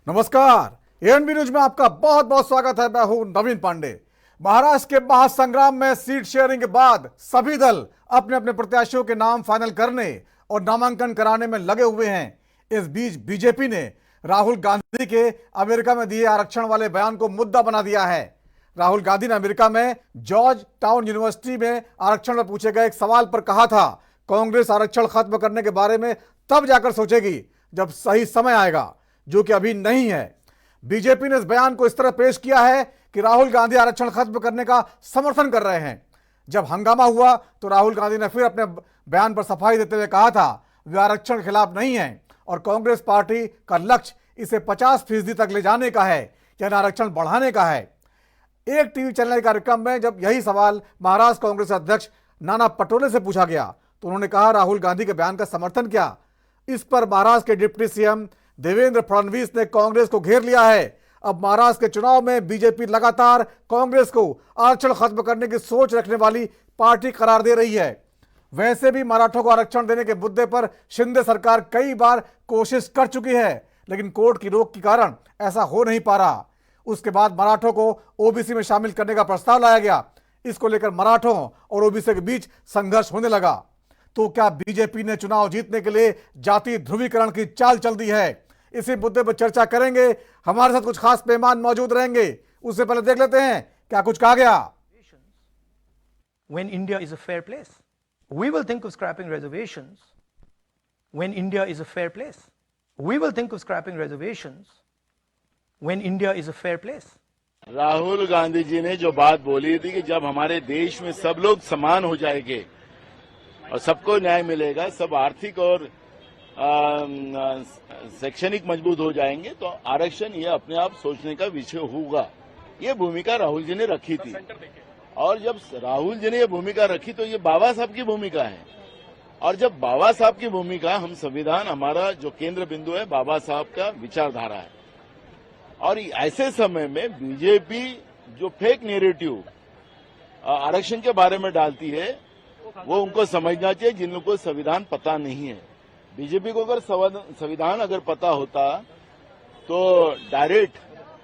नमस्कार, ANB news में आपका बहुत बहुत स्वागत है। मैं हूं नवीन पांडे। महाराष्ट्र के महासंग्राम में सीट शेयरिंग के बाद सभी दल अपने अपने प्रत्याशियों के नाम फाइनल करने और नामांकन कराने में लगे हुए हैं। इस बीच बीजेपी ने राहुल गांधी के अमेरिका में दिए आरक्षण वाले बयान को मुद्दा बना दिया है। राहुल गांधी ने अमेरिका में जॉर्ज टाउन यूनिवर्सिटी में आरक्षण में पूछे गए एक सवाल पर कहा था, कांग्रेस आरक्षण खत्म करने के बारे में तब जाकर सोचेगी जब सही समय आएगा, जो कि अभी नहीं है। बीजेपी ने इस बयान को इस तरह पेश किया है कि राहुल गांधी आरक्षण खत्म करने का समर्थन कर रहे हैं। जब हंगामा हुआ तो राहुल गांधी ने फिर अपने बयान पर सफाई देते हुए कहा था वे आरक्षण के खिलाफ नहीं है और कांग्रेस पार्टी का लक्ष्य इसे 50% तक ले जाने का है, यानी आरक्षण बढ़ाने का है। एक टीवी चैनल कार्यक्रम में जब यही सवाल महाराष्ट्र कांग्रेस अध्यक्ष नाना पटोले से पूछा गया तो उन्होंने कहा राहुल गांधी के बयान का समर्थन क्या। इस पर महाराष्ट्र के डिप्टी सीएम देवेंद्र फडणवीस ने कांग्रेस को घेर लिया है। अब महाराष्ट्र के चुनाव में बीजेपी लगातार कांग्रेस को आरक्षण खत्म करने की सोच रखने वाली पार्टी करार दे रही है। वैसे भी मराठों को आरक्षण देने के मुद्दे पर शिंदे सरकार कई बार कोशिश कर चुकी है, लेकिन कोर्ट की रोक के कारण ऐसा हो नहीं पा रहा। उसके बाद मराठों को ओबीसी में शामिल करने का प्रस्ताव लाया गया। इसको लेकर मराठों और ओबीसी के बीच संघर्ष होने लगा। तो क्या बीजेपी ने चुनाव जीतने के लिए जाति ध्रुवीकरण की चाल चल दी है? इसी मुद्दे पर चर्चा करेंगे। हमारे साथ कुछ खास मेहमान मौजूद रहेंगे। उससे पहले देख लेते हैं क्या कुछ कहा गया। When India is a fair place, we will think of scrapping reservations. When India is a fair place, we will think of scrapping reservations. When India is a fair place. Rahul Gandhi ji ने जो बात बोली थी कि जब हमारे देश में सब लोग समान हो जाएंगे और सबको न्याय मिलेगा, सब आर्थिक और शैक्षणिक मजबूत हो जाएंगे, तो आरक्षण ये अपने आप सोचने का विषय होगा। ये भूमिका राहुल जी ने रखी थी और जब राहुल जी ने ये भूमिका रखी तो ये बाबा साहब की भूमिका है। और जब बाबा साहब की भूमिका, हम संविधान, हमारा जो केंद्र बिंदु है बाबा साहब का विचारधारा है। और ऐसे समय में बीजेपी जो फेक नैरेटिव आरक्षण के बारे में डालती है वो उनको समझना चाहिए, जिन लोगों को संविधान पता नहीं है। बीजेपी को अगर संविधान अगर पता होता तो डायरेक्ट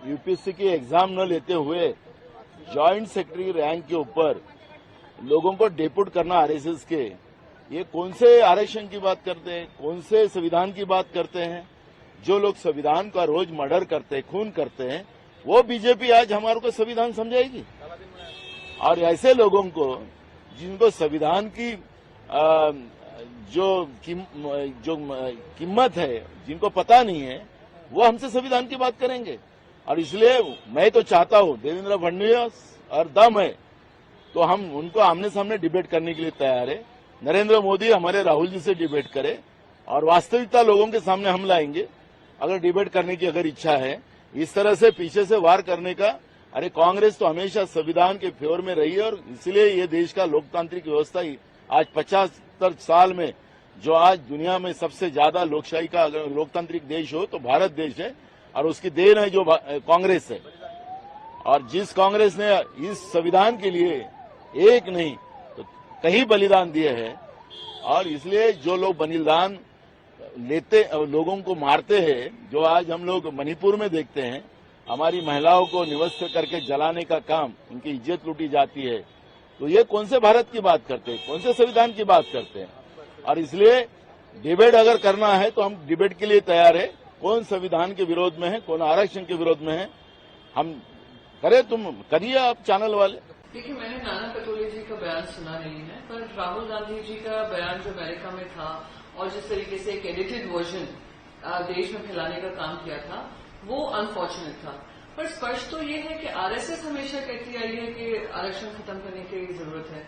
यूपीएससी की एग्जाम न लेते हुए जॉइंट सेक्रेटरी रैंक के ऊपर लोगों को डेपुट करना आरएसएस के, ये कौन से आरक्षण की बात करते हैं, कौन से संविधान की बात करते हैं? जो लोग संविधान का रोज मर्डर करते हैं, खून करते हैं, वो बीजेपी आज हमारे को संविधान समझाएगी। और ऐसे लोगों को जिनको संविधान की जो कीमत है, जिनको पता नहीं है, वो हमसे संविधान की बात करेंगे। और इसलिए मैं तो चाहता हूं देवेंद्र फडणवीस और दम है तो हम उनको आमने सामने डिबेट करने के लिए तैयार है। नरेंद्र मोदी हमारे राहुल जी से डिबेट करे और वास्तविकता लोगों के सामने हम लाएंगे। अगर डिबेट करने की अगर इच्छा है, इस तरह से पीछे से वार करने का, अरे कांग्रेस तो हमेशा संविधान के फेवर में रही है और इसलिए ये देश का लोकतांत्रिक व्यवस्था आज 75 साल में जो आज दुनिया में सबसे ज्यादा लोकशाही का अगर लोकतांत्रिक देश हो तो भारत देश है और उसकी देन है जो कांग्रेस है। और जिस कांग्रेस ने इस संविधान के लिए एक नहीं तो कई बलिदान दिए हैं, और इसलिए जो लोग बलिदान लेते लोगों को मारते हैं, जो आज हम लोग मणिपुर में देखते हैं, हमारी महिलाओं को निवस्त करके जलाने का काम, उनकी इज्जत लूटी जाती है, तो ये कौन से भारत की बात करते हैं, कौन से संविधान की बात करते हैं? और इसलिए डिबेट अगर करना है तो हम डिबेट के लिए तैयार है। कौन संविधान के विरोध में है, कौन आरक्षण के विरोध में है, हम करें, तुम करिए आप चैनल वाले। देखिए, मैंने नाना पटोले जी का बयान सुना नहीं है, पर राहुल गांधी जी का बयान जो अमेरिका में था और जिस तरीके से एक एडिटेड वर्जन देश में फैलाने का काम किया था, वो अनफॉर्चुनेट था। पर स्पष्ट तो ये है कि आरएसएस हमेशा कहती आई है कि आरक्षण खत्म करने की जरूरत है।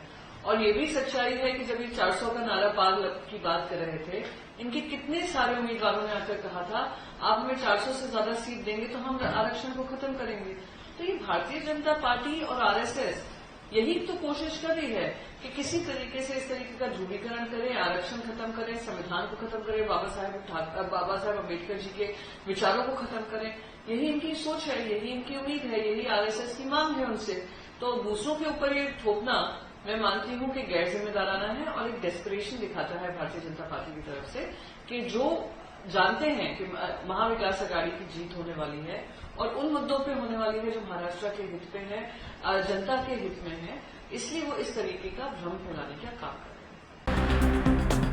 और ये भी सच्चाई है कि जब ये 400 का नारा पार की बात कर रहे थे, इनके कितने सारे उम्मीदवारों ने आकर कहा था आप हमें 400 से ज्यादा सीट देंगे तो हम आरक्षण को खत्म करेंगे। तो ये भारतीय जनता पार्टी और आरएसएस यही तो कोशिश कर रही है कि किसी तरीके से इस तरीके का ध्रुवीकरण करें, आरक्षण खत्म करें, संविधान को खत्म करें, बाबा साहब अम्बेडकर जी के विचारों को खत्म करें। यही इनकी सोच है, यही इनकी उम्मीद है, यही आरएसएस की मांग है उनसे। तो दूसरों के ऊपर ये थोपना मैं मानती हूं कि गैर जिम्मेदाराना है और एक डेस्परेशन दिखाता है भारतीय जनता पार्टी की तरफ से कि जो जानते हैं कि महाविकास आघाड़ी की जीत होने वाली है और उन मुद्दों पे होने वाली है जो महाराष्ट्र के हित पे है, जनता के हित में है, इसलिए वो इस तरीके का भ्रम फैलाने का काम कर रहे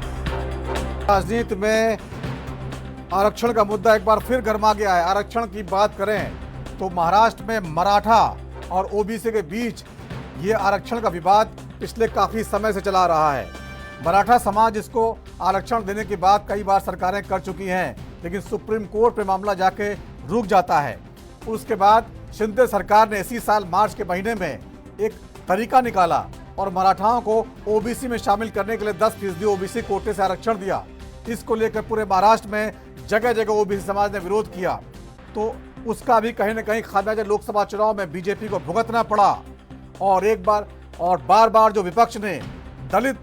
हैं। राजनीति में आरक्षण का मुद्दा एक बार फिर गर्मा गया है। आरक्षण की बात करें तो महाराष्ट्र में मराठा और ओबीसी के बीच ये आरक्षण का विवाद पिछले काफी समय से चला रहा है। मराठा समाज इसको आरक्षण देने की बात कई बार सरकारें कर चुकी हैं, लेकिन सुप्रीम कोर्ट में मामला जाके रुक जाता है। उसके बाद शिंदे सरकार ने इसी साल मार्च के महीने में एक तरीका निकाला और मराठाओं को ओबीसी में शामिल करने के लिए 10% ओबीसी कोटे से आरक्षण दिया। इसको लेकर पूरे महाराष्ट्र में जगह जगह ओबीसी समाज ने विरोध किया, तो उसका भी कहीं ना कहीं खामियाजा लोकसभा चुनाव में बीजेपी को भुगतना पड़ा। और एक बार और बार बार जो विपक्ष ने दलित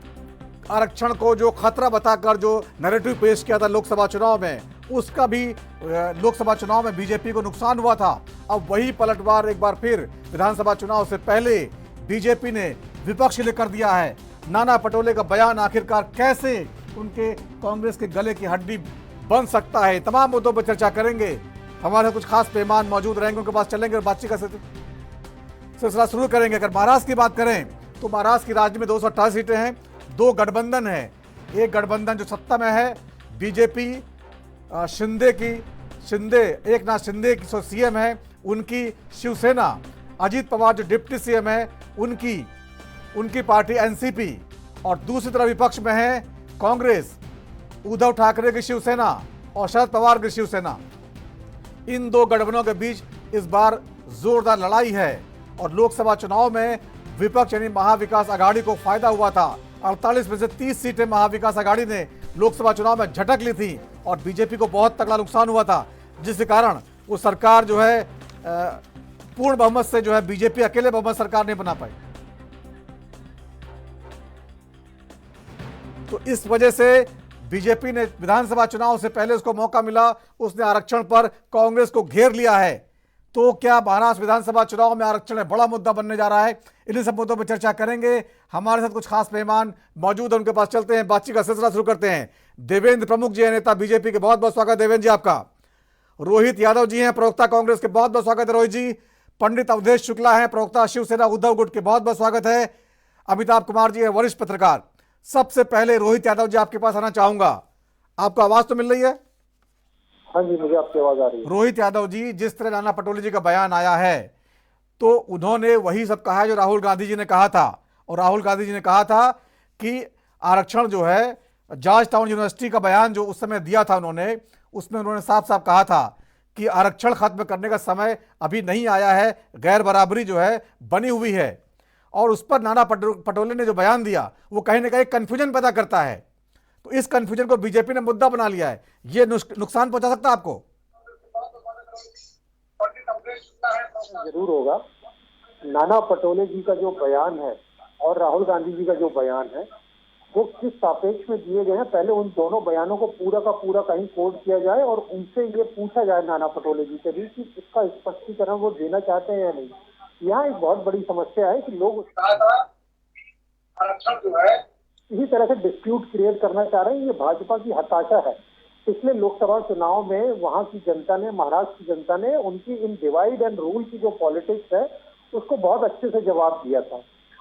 आरक्षण को जो खतरा बताकर जो नैरेटिव पेश किया था लोकसभा चुनाव में, उसका भी लोकसभा चुनाव में बीजेपी को नुकसान हुआ था। अब वही पलटवार एक बार फिर विधानसभा चुनाव से पहले बीजेपी ने विपक्ष ने कर दिया है। नाना पटोले का बयान आखिरकार कैसे उनके कांग्रेस के गले की हड्डी बन सकता है, तमाम मुद्दों पर चर्चा करेंगे। हमारे कुछ खास मेहमान मौजूद रहेंगे, उनके पास चलेंगे और बातचीत का सिलसिला शुरू करेंगे। अगर महाराष्ट्र की बात करें तो महाराष्ट्र की राज्य में 228 सीटें हैं, 2 गठबंधन है। एक गठबंधन जो सत्ता में है बीजेपी शिंदे एक नाथ शिंदे की सीएम है, उनकी शिवसेना, अजीत पवार जो डिप्टी सीएम है उनकी पार्टी एनसीपी, और दूसरी तरफ विपक्ष में है कांग्रेस, उद्धव ठाकरे की शिवसेना और शरद पवार की शिवसेना। इन 2 गठबंधनों के बीच इस बार जोरदार लड़ाई है और लोकसभा चुनाव में विपक्ष यानी महाविकास आघाड़ी को फायदा हुआ था। 48 में से 30 सीटें महाविकास आघाड़ी ने लोकसभा चुनाव में झटक ली थी और बीजेपी को बहुत तगड़ा नुकसान हुआ था, जिसके कारण वो सरकार जो है पूर्ण बहुमत से जो है बीजेपी अकेले बहुमत सरकार नहीं बना पाई। तो इस वजह से बीजेपी ने विधानसभा चुनाव से पहले उसको मौका मिला, उसने आरक्षण पर कांग्रेस को घेर लिया है। तो क्या महाराष्ट्र विधानसभा चुनाव में आरक्षण बड़ा मुद्दा बनने जा रहा है? इन्हीं सब मुद्दों पर चर्चा करेंगे। हमारे साथ कुछ खास मेहमान मौजूद हैं, उनके पास चलते हैं, बातचीत का सिलसिला शुरू करते हैं। देवेंद्र प्रमुख जी हैं, नेता बीजेपी के, बहुत बहुत स्वागत देवेंद्र जी आपका। रोहित यादव जी हैं, प्रवक्ता कांग्रेस के, बहुत बहुत स्वागत है रोहित जी। पंडित अवधेश शुक्ला हैं, प्रवक्ता शिवसेना उद्धव गुट के, बहुत बहुत स्वागत है। अमिताभ कुमार जी हैं, वरिष्ठ पत्रकार। सबसे पहले रोहित यादव जी आपके पास आना चाहूंगा, आपको आवाज तो मिल रही है? हाँ जी, मुझे आपकी आवाज आ रही है। रोहित यादव जी, जिस तरह नाना पटोले जी का बयान आया है तो उन्होंने वही सब कहा है जो राहुल गांधी जी ने कहा था, और राहुल गांधी जी ने कहा था कि आरक्षण जो है, जॉर्ज टाउन यूनिवर्सिटी का बयान जो उस समय दिया था उन्होंने, उसमें उन्होंने साफ साफ कहा था कि आरक्षण खत्म करने का समय अभी नहीं आया है, गैर बराबरी जो है बनी हुई है। और उस पर नाना पटोले ने जो बयान दिया वो कहीं ना कहीं कंफ्यूजन पैदा करता है। तो इस कंफ्यूजन को बीजेपी ने मुद्दा बना लिया है, ये नुकसान पहुंचा सकता है आपको? जरूर होगा। नाना पटोले जी का जो बयान है और राहुल गांधी जी का जो बयान है वो किस सापेक्ष में दिए गए हैं, पहले उन दोनों बयानों को पूरा का पूरा कहीं कोट किया जाए और उनसे ये पूछा जाए नाना पटोले जी से भी कि इसका स्पष्टीकरण वो देना चाहते हैं या नहीं। यहाँ एक बहुत बड़ी समस्या है कि लोग आरक्षण जो है इसी तरह से डिस्प्यूट क्रिएट करना चाह रहे हैं। ये भाजपा की हताशा है। पिछले लोकसभा चुनाव में वहां की जनता ने, महाराष्ट्र की जनता ने उनकी इन डिवाइड एंड रूल की जो पॉलिटिक्स है उसको बहुत अच्छे से जवाब दिया था।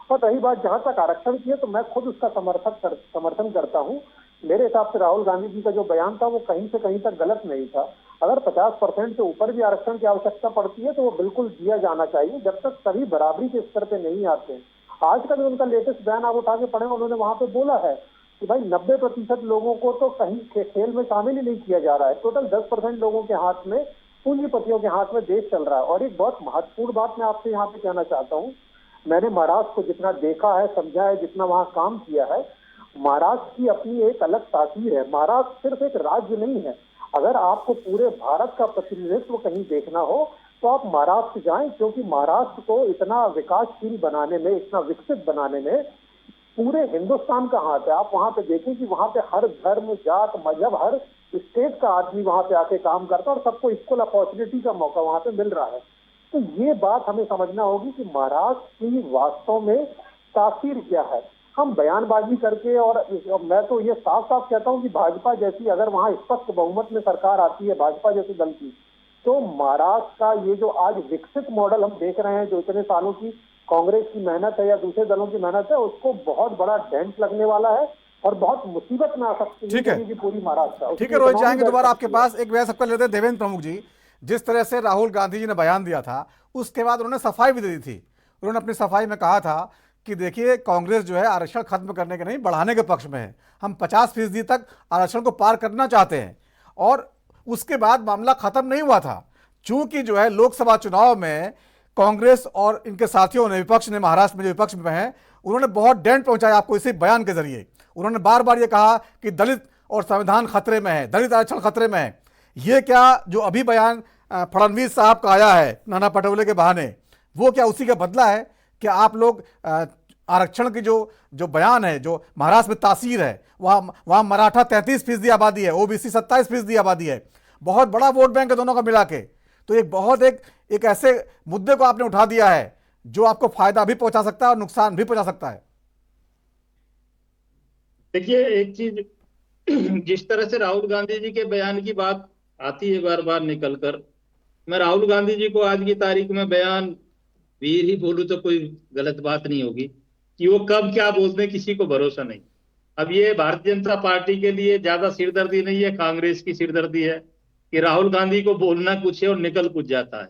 और रही बात जहां तक आरक्षण की है तो मैं खुद उसका समर्थन करता हूं। मेरे हिसाब से राहुल गांधी जी का जो बयान था वो कहीं से कहीं तक गलत नहीं था। अगर 50% से ऊपर भी आरक्षण की आवश्यकता पड़ती है तो वो बिल्कुल दिया जाना चाहिए, जब तक सभी बराबरी के स्तर पे नहीं आते। आज का जो उनका लेटेस्ट बयान आप उठा के पढ़े, उन्होंने वहां पे बोला है कि भाई 90% लोगों को तो कहीं खेल में शामिल ही नहीं किया जा रहा है। टोटल 10% लोगों के हाथ में, पूंजीपतियों के हाथ में देश चल रहा है। और एक बहुत महत्वपूर्ण बात मैं आपसे यहाँ पे कहना चाहता हूँ, मैंने महाराष्ट्र को जितना देखा है, समझा है, जितना वहाँ काम किया है, महाराष्ट्र की अपनी एक अलग तासीर है। महाराष्ट्र सिर्फ एक राज्य नहीं है। अगर आपको पूरे भारत का प्रतिनिधित्व कहीं देखना हो तो आप महाराष्ट्र जाएं, क्योंकि महाराष्ट्र को इतना विकासशील बनाने में, इतना विकसित बनाने में पूरे हिंदुस्तान का हाथ है। आप वहां पे देखें कि वहां पे हर धर्म, जात, मजहब, हर स्टेट का आदमी वहां पे आके काम करता है और सबको इक्वल अपॉर्चुनिटी का मौका वहां पे मिल रहा है। तो ये बात हमें समझना होगी कि महाराष्ट्र की वास्तव में तासीर क्या है। हम बयानबाजी करके और मैं तो ये साफ साफ कहता हूं कि भाजपा जैसी अगर वहां स्पष्ट बहुमत में सरकार आती है भाजपा जैसे दल की, तो महाराष्ट्र का ये जो आज विकसित मॉडल हम देख रहे हैं, जो इतने सालों की कांग्रेस की मेहनत है या दूसरे दलों की मेहनत है, उसको बहुत बड़ा डेंट लगने वाला है और बहुत मुसीबत में आ सकती ठीक है। है पूरी महाराष्ट्र। ठीक है रोहित, जाएंगे दोबारा आपके पास। एक वजह सबका लेते हैं देवेंद्र प्रमुख जी। जिस तरह से राहुल गांधी जी ने बयान दिया था, उसके बाद उन्होंने सफाई भी दे दी थी। उन्होंने अपनी सफाई में कहा था कि देखिए कांग्रेस जो है आरक्षण खत्म करने के नहीं बढ़ाने के पक्ष में है, हम 50% तक आरक्षण को पार करना चाहते हैं। और उसके बाद मामला खत्म नहीं हुआ था, चूंकि जो है लोकसभा चुनाव में कांग्रेस और इनके साथियों ने, विपक्ष ने, महाराष्ट्र में जो विपक्ष में है, उन्होंने बहुत डेंट पहुंचाया आपको इसी बयान के जरिए। उन्होंने बार बार ये कहा कि दलित और संविधान खतरे में है, दलित आरक्षण खतरे में है। ये क्या जो अभी बयान फडणवीस साहब का आया है नाना पटोले के बहाने, वो क्या उसी का बदला है? क्या आप लोग आरक्षण की जो बयान है, जो महाराष्ट्र में तासीर है, वहाँ मराठा 33% आबादी है, ओबीसी 27% आबादी है, बहुत बड़ा वोट बैंक है दोनों का मिला के। तो एक ऐसे मुद्दे को आपने उठा दिया है जो आपको फायदा भी पहुंचा सकता है और नुकसान भी पहुंचा सकता है। देखिए एक चीज, जिस तरह से राहुल गांधी जी के बयान की बात आती है बार बार निकल कर, मैं राहुल गांधी जी को आज की तारीख में बयान वीर ही बोलूं तो कोई गलत बात नहीं होगी, कि वो कब क्या बोलते हैं किसी को भरोसा नहीं। अब ये भारतीय जनता पार्टी के लिए ज्यादा सिरदर्दी नहीं है, कांग्रेस की सिरदर्दी है कि राहुल गांधी को बोलना कुछ है और निकल कुछ जाता है।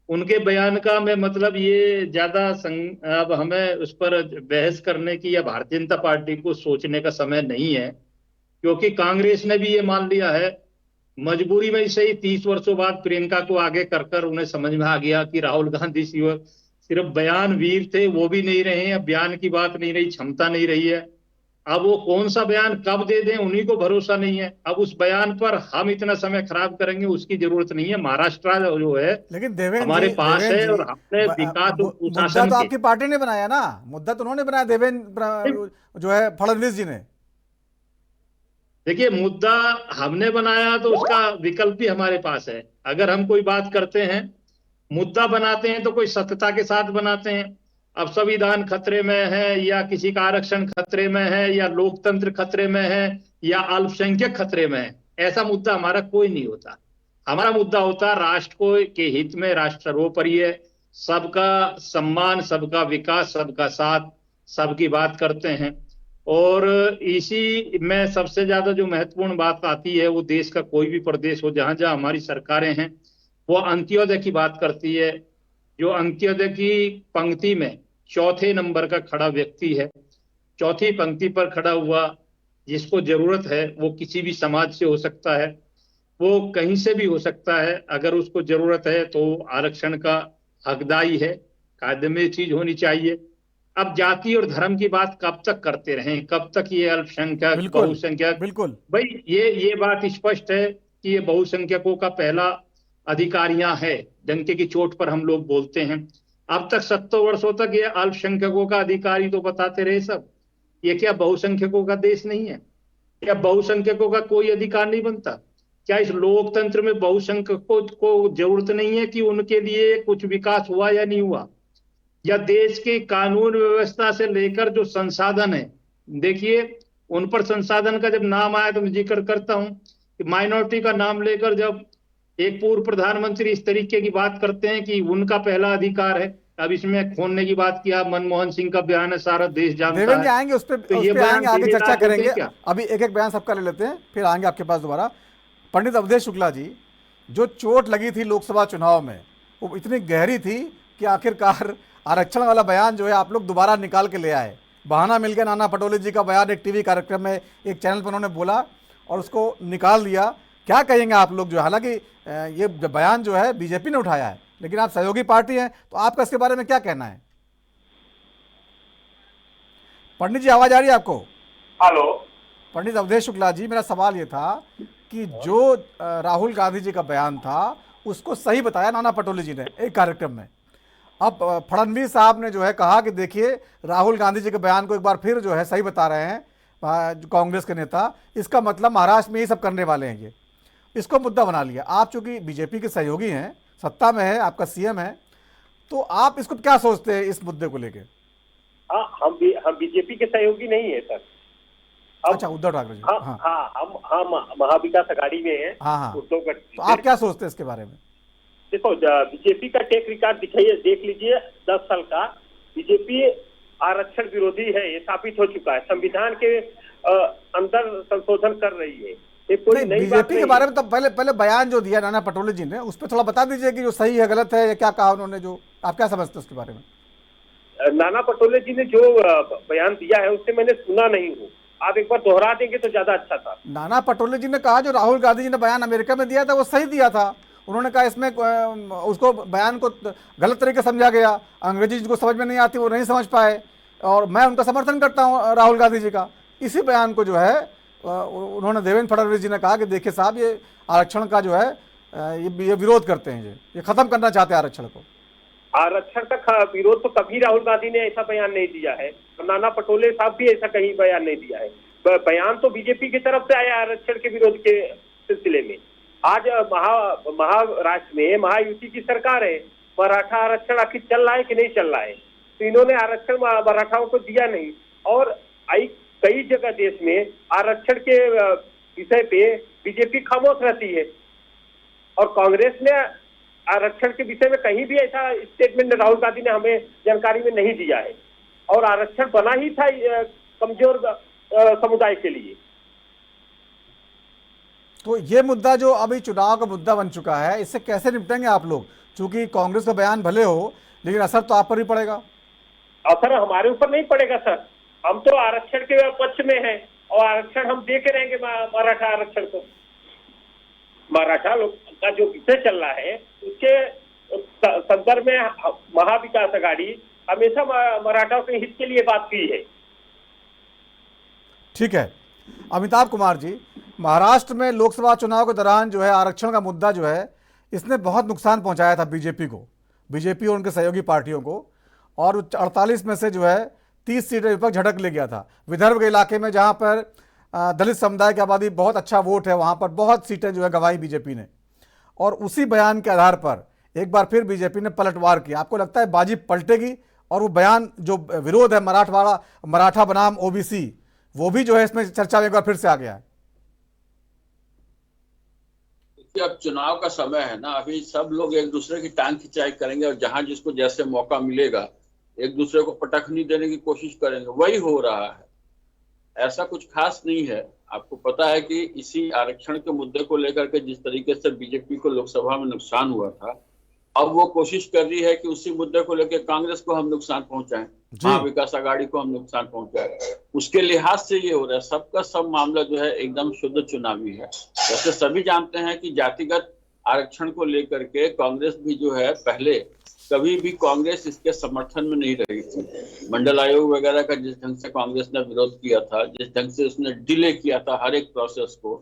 उनके बयान का मैं मतलब ये ज्यादा अब हमें उस पर बहस करने की या भारतीय जनता पार्टी को सोचने का समय नहीं है, क्योंकि कांग्रेस ने भी ये मान लिया है, मजबूरी में ही सही, 30 वर्षों बाद प्रियंका को आगे कर उन्हें समझ में आ गया कि राहुल गांधी सिर्फ बयान वीर थे, वो भी नहीं रहे हैं, बयान की बात नहीं रही, क्षमता नहीं रही है। अब वो कौन सा बयान कब दे दें उन्हीं को भरोसा नहीं है। अब उस बयान पर हम इतना समय खराब करेंगे उसकी जरूरत नहीं है। महाराष्ट्र जो है लेकिन देवेंद्र हमारे पास है और हमने विकास और मुद्दा कुशासन तो आपकी पार्टी ने बनाया ना, मुद्दा तो उन्होंने बनाया, देवेंद्र जो है फडणवीस जी ने। देखिए मुद्दा हमने बनाया तो उसका विकल्प भी हमारे पास है। अगर हम कोई बात करते हैं, मुद्दा बनाते हैं तो कोई सत्यता के साथ बनाते हैं। अब संविधान खतरे में है या किसी का आरक्षण खतरे में है या लोकतंत्र खतरे में है या अल्पसंख्यक खतरे में है, ऐसा मुद्दा हमारा कोई नहीं होता। हमारा मुद्दा होता राष्ट्र को के हित में, राष्ट्र सर्वोपरि है, सबका सम्मान, सबका विकास, सबका साथ, सबकी बात करते हैं। और इसी में सबसे ज्यादा जो महत्वपूर्ण बात आती है, वो देश का कोई भी प्रदेश हो, जहां जहां हमारी सरकारें हैं, वो अंत्योदय की बात करती है। जो अंत्योदय की पंक्ति में चौथे नंबर का खड़ा व्यक्ति है, चौथी पंक्ति पर खड़ा हुआ, जिसको जरूरत है, वो किसी भी समाज से हो सकता है, वो कहीं से भी हो सकता है। अगर उसको जरूरत है तो आरक्षण का हकदारी है, कायदे में चीज होनी चाहिए। अब जाति और धर्म की बात कब तक करते रहें, कब तक ये अल्पसंख्यक बहुसंख्यक, बिल्कुल भाई ये बात स्पष्ट है कि ये बहुसंख्यकों का पहला अधिकार यहाँ है, डंके की चोट पर हम लोग बोलते हैं। अब तक 70 वर्षों तक ये अल्पसंख्यकों का अधिकार ही तो बताते रहे सब। ये क्या बहुसंख्यकों का देश नहीं है? क्या बहुसंख्यकों का कोई अधिकार नहीं बनता? क्या इस लोकतंत्र में बहुसंख्यकों को जरूरत नहीं है कि उनके लिए कुछ विकास हुआ या नहीं हुआ? या देश के कानून व्यवस्था से लेकर जो संसाधन है, देखिए उन पर संसाधन का जब नाम आया तो मैं जिक्र करता हूं कि माइनॉरिटी का नाम लेकर जब एक पूर्व प्रधानमंत्री इस तरीके की बात करते हैं कि उनका पहला अधिकार है, अब इसमें खोलने की बात किया, मनमोहन सिंह का बयान है, सारा देश जानता देवेंद्र जी है। आएंगे उस पे तो ये आएंगे, आगे चर्चा करेंगे। क्या? अभी एक एक बयान सबका ले लेते हैं, फिर आएंगे आपके पास दोबारा। पंडित अवधेश शुक्ला जी, जो चोट लगी थी लोकसभा चुनाव में, वो इतनी गहरी थी कि आखिरकार आरक्षण वाला बयान जो है आप लोग दोबारा निकाल के ले आए। बहाना मिल गया, नाना पटोले जी का बयान एक टीवी कार्यक्रम में, एक चैनल पर उन्होंने बोला और उसको निकाल दिया। क्या कहेंगे आप लोग जो, हालांकि ये बयान जो है बीजेपी ने उठाया है, लेकिन आप सहयोगी पार्टी हैं, तो आपका इसके बारे में क्या कहना है? पंडित जी आवाज आ रही है आपको? हेलो पंडित अवधेश शुक्ला जी, मेरा सवाल ये था कि जो राहुल गांधी जी का बयान था उसको सही बताया नाना पटोले जी ने एक कार्यक्रम में। अब फडणवीस साहब ने जो है कहा कि देखिए राहुल गांधी जी के बयान को एक बार फिर जो है सही बता रहे हैं कांग्रेस के नेता, इसका मतलब महाराष्ट्र में ये सब करने वाले हैं। ये इसको मुद्दा बना लिया। आप चूंकि बीजेपी के सहयोगी हैं, सत्ता में है, आपका सीएम है, तो आप इसको क्या सोचते हैं इस मुद्दे को लेकर? हम बीजेपी के सहयोगी नहीं है सर। अच्छा, उद्धव ठाकरे जी। हाँ हाँ हाँ, हम महाविकास अघाड़ी में हैं। हाँ हाँ। उद्धव गठ तो आप क्या सोचते हैं इसके बारे में? देखो, बीजेपी का टेक रिकॉर्ड दिखाइए, देख लीजिए 10 साल का। बीजेपी आरक्षण विरोधी है, ये साबित हो चुका है। संविधान के अंदर संशोधन कर रही है, ये कोई नई बात बीजेपी के नहीं बारे है। में तो पहले बयान जो दिया नाना पटोले जी ने, उस पर थोड़ा बता दीजिए कि जो सही है गलत है या क्या कहा उन्होंने, जो आप क्या समझते हैं उसके बारे में? नाना पटोले जी ने जो बयान दिया है उससे मैंने सुना नहीं हूँ, आप एक बार दोहरा देंगे तो ज्यादा अच्छा था। नाना पटोले जी ने कहा जो राहुल गांधी जी ने बयान अमेरिका में दिया था वो सही दिया था। उन्होंने कहा इसमें उसको बयान को गलत तरीके से समझा गया, अंग्रेजी जिनको समझ में नहीं आती वो नहीं समझ पाए, और मैं उनका समर्थन करता हूँ राहुल गांधी जी का। इसी बयान को जो है उन्होंने देवेंद्र फडणवीस जी ने कहा कि देखिए साहब, ये आरक्षण का जो है ये विरोध करते हैं, ये खत्म करना चाहते हैं आरक्षण को। आरक्षण का विरोध तो कभी राहुल गांधी ने ऐसा बयान नहीं दिया है, और नाना पटोले साहब भी ऐसा कहीं बयान नहीं दिया है। बयान तो बीजेपी की तरफ से आया आरक्षण के विरोध के सिलसिले में। आज महाराष्ट्र में महायुति की सरकार है, मराठा आरक्षण आखिर चल रहा है कि नहीं चल रहा है? तो इन्होंने आरक्षण मराठाओं को दिया नहीं, और कई जगह देश में आरक्षण के विषय पे बीजेपी खामोश रहती है, और कांग्रेस ने आरक्षण के विषय में कहीं भी ऐसा स्टेटमेंट राहुल गांधी ने हमें जानकारी में नहीं दिया है, और आरक्षण बना ही था कमजोर समुदाय के लिए। तो ये मुद्दा जो अभी चुनाव का मुद्दा बन चुका है, इससे कैसे निपटेंगे आप लोग? क्योंकि कांग्रेस का बयान भले हो, लेकिन असर तो आप पर ही पड़ेगा। असर हमारे ऊपर नहीं पड़ेगा सर, हम तो आरक्षण के पक्ष में हैं, और आरक्षण हम दे के रहेंगे मराठा आरक्षण को। मराठा लोग का जो विषय चल रहा है उसके संदर्भ में महाविकास अघाड़ी हमेशा मराठाओं के हित के लिए बात की है। ठीक है अमिताभ कुमार जी, महाराष्ट्र में लोकसभा चुनाव के दौरान जो है आरक्षण का मुद्दा जो है इसने बहुत नुकसान पहुंचाया था बीजेपी और उनके सहयोगी पार्टियों को, और 48 में से जो है 30 सीटें विपक्ष झटक ले गया था। विदर्भ के इलाके में जहां पर दलित समुदाय की आबादी बहुत अच्छा वोट है, वहां पर बहुत सीटें जो है गंवाई बीजेपी ने, और उसी बयान के आधार पर एक बार फिर बीजेपी ने पलटवार किया। आपको लगता है बाजी पलटेगी और वो बयान जो विरोध है मराठा बनाम ओबीसी, वो भी जो है इसमें चर्चा में एक बार फिर से आ गया है? अब चुनाव का समय है ना, अभी सब लोग एक दूसरे की टांग खिंचाई करेंगे, और जहां जिसको जैसे मौका मिलेगा एक दूसरे को पटखनी देने की कोशिश करेंगे, वही हो रहा है। ऐसा कुछ खास नहीं है। आपको पता है कि इसी आरक्षण के मुद्दे को लेकर के जिस तरीके से बीजेपी को लोकसभा में नुकसान हुआ था, अब वो कोशिश कर रही है कि उसी मुद्दे को लेकर कांग्रेस को हम नुकसान पहुंचाएं, महाविकास अघाड़ी को हम नुकसान पहुंचाएं। उसके लिहाज से ये हो रहा है। सबका सब मामला जो है एकदम शुद्ध चुनावी है। वैसे सभी जानते हैं कि जातिगत आरक्षण को लेकर के कांग्रेस भी जो है पहले कभी भी कांग्रेस इसके समर्थन में नहीं रही थी। मंडल आयोग वगैरह का जिस ढंग से कांग्रेस ने विरोध किया था, जिस ढंग से उसने डिले किया था हर एक प्रोसेस को,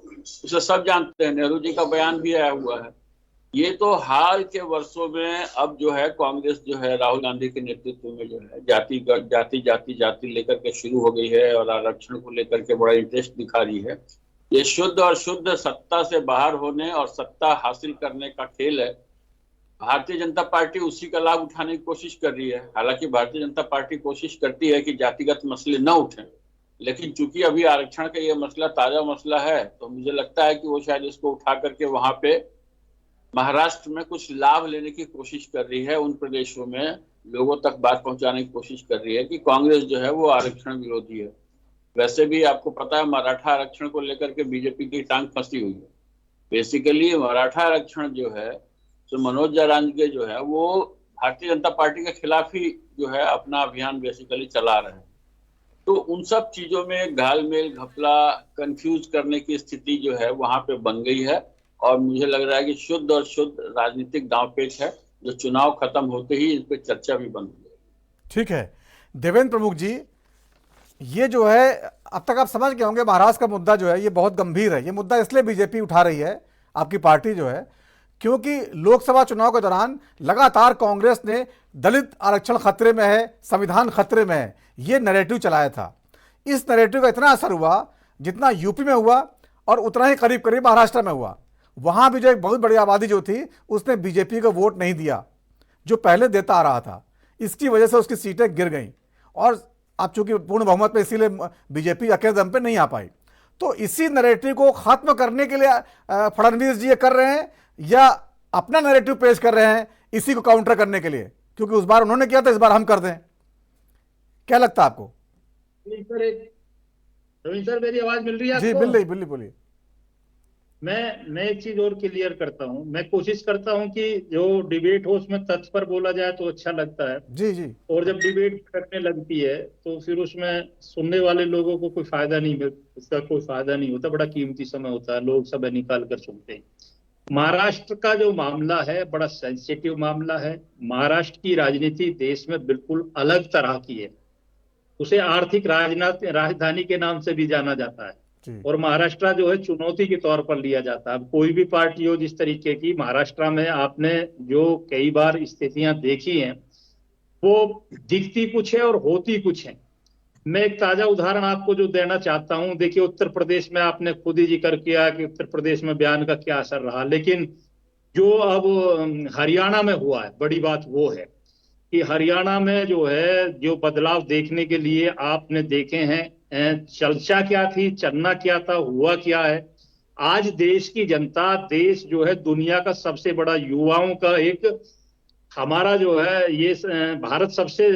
उसे सब जानते हैं। नेहरू जी का बयान भी आया हुआ है। ये तो हाल के वर्षों में अब जो है कांग्रेस जो है राहुल गांधी के नेतृत्व में जो है जाति लेकर के शुरू हो गई है, और आरक्षण को लेकर के बड़ा इंटरेस्ट दिखा रही है। ये शुद्ध और शुद्ध सत्ता से बाहर होने और सत्ता हासिल करने का खेल है। भारतीय जनता पार्टी उसी का लाभ उठाने की कोशिश कर रही है। हालांकि भारतीय जनता पार्टी कोशिश करती है कि जातिगत मसले न उठें, लेकिन चूंकि अभी आरक्षण का ये मसला ताजा मसला है, तो मुझे लगता है कि वो शायद इसको उठा करके वहां पे महाराष्ट्र में कुछ लाभ लेने की कोशिश कर रही है। उन प्रदेशों में लोगों तक बात पहुंचाने की कोशिश कर रही है कि कांग्रेस जो है वो आरक्षण विरोधी है। वैसे भी आपको पता है मराठा आरक्षण को लेकर के बीजेपी की टांग फंसी हुई है। बेसिकली मराठा आरक्षण जो है तो मनोज जारांगे जो है वो भारतीय जनता पार्टी के खिलाफ ही जो है अपना अभियान बेसिकली चला रहे हैं। तो उन सब चीजों में घालमेल घपला कंफ्यूज करने की स्थिति जो है वहां पे बन गई है, और मुझे लग रहा है कि शुद्ध और शुद्ध राजनीतिक दांवपेच है, जो चुनाव खत्म होते ही इस पर चर्चा भी बंद हो गई। ठीक है देवेंद्र प्रमुख जी, ये जो है अब तक आप समझ गए होंगे महाराष्ट्र का मुद्दा जो है ये बहुत गंभीर है। ये मुद्दा इसलिए बीजेपी उठा रही है, आपकी पार्टी जो है, क्योंकि लोकसभा चुनाव के दौरान लगातार कांग्रेस ने दलित आरक्षण खतरे में है, संविधान खतरे में है, ये नैरेटिव चलाया था। इस नैरेटिव का इतना असर हुआ जितना यूपी में हुआ और उतना ही करीब करीब महाराष्ट्र में हुआ। वहां भी जो एक बहुत बड़ी आबादी जो थी उसने बीजेपी को वोट नहीं दिया जो पहले देता आ रहा था। इसकी वजह से उसकी सीटें गिर गईं, और अब चूंकि पूर्ण बहुमत पे इसीलिए बीजेपी अकेले दम पे नहीं आ पाई। तो इसी नैरेटिव को खत्म करने के लिए फडणवीस जी ये कर रहे हैं या अपना नैरेटिव पेश कर रहे हैं इसी को काउंटर करने के लिए, क्योंकि उस बार उन्होंने किया था, इस बार हम कर दें? क्या लगता है आपको? सर मेरी आवाज मिल रही है जी आपको? मिल रही, बोलिए। मैं एक चीज और क्लियर करता हूं। मैं कोशिश करता हूं कि जो डिबेट हो उसमें तथ्य पर बोला जाए तो अच्छा लगता है। जी। और जब डिबेट करने लगती है तो फिर उसमें सुनने वाले लोगों को कोई फायदा नहीं उसका कोई फायदा नहीं होता। बड़ा कीमती समय होता है, लोग सब निकाल कर सुनते हैं। महाराष्ट्र का जो मामला है बड़ा सेंसिटिव मामला है। महाराष्ट्र की राजनीति देश में बिल्कुल अलग तरह की है। उसे आर्थिक राजधानी के नाम से भी जाना जाता है और महाराष्ट्र जो है चुनौती के तौर पर लिया जाता है। अब कोई भी पार्टी हो जिस तरीके की, महाराष्ट्र में आपने जो कई बार स्थितियां देखी हैं वो दिखती कुछ है और होती कुछ है। मैं एक ताजा उदाहरण आपको जो देना चाहता हूं। देखिए उत्तर प्रदेश में आपने खुद ही जिक्र किया कि उत्तर प्रदेश में बयान का क्या असर रहा, लेकिन जो अब हरियाणा में हुआ है, बड़ी बात वो है कि हरियाणा में जो है जो बदलाव देखने के लिए आपने देखे हैं, चर्चा क्या थी, चलना क्या था, हुआ क्या है। आज देश की जनता, देश जो है दुनिया का सबसे बड़ा युवाओं का एक, हमारा जो है ये भारत सबसे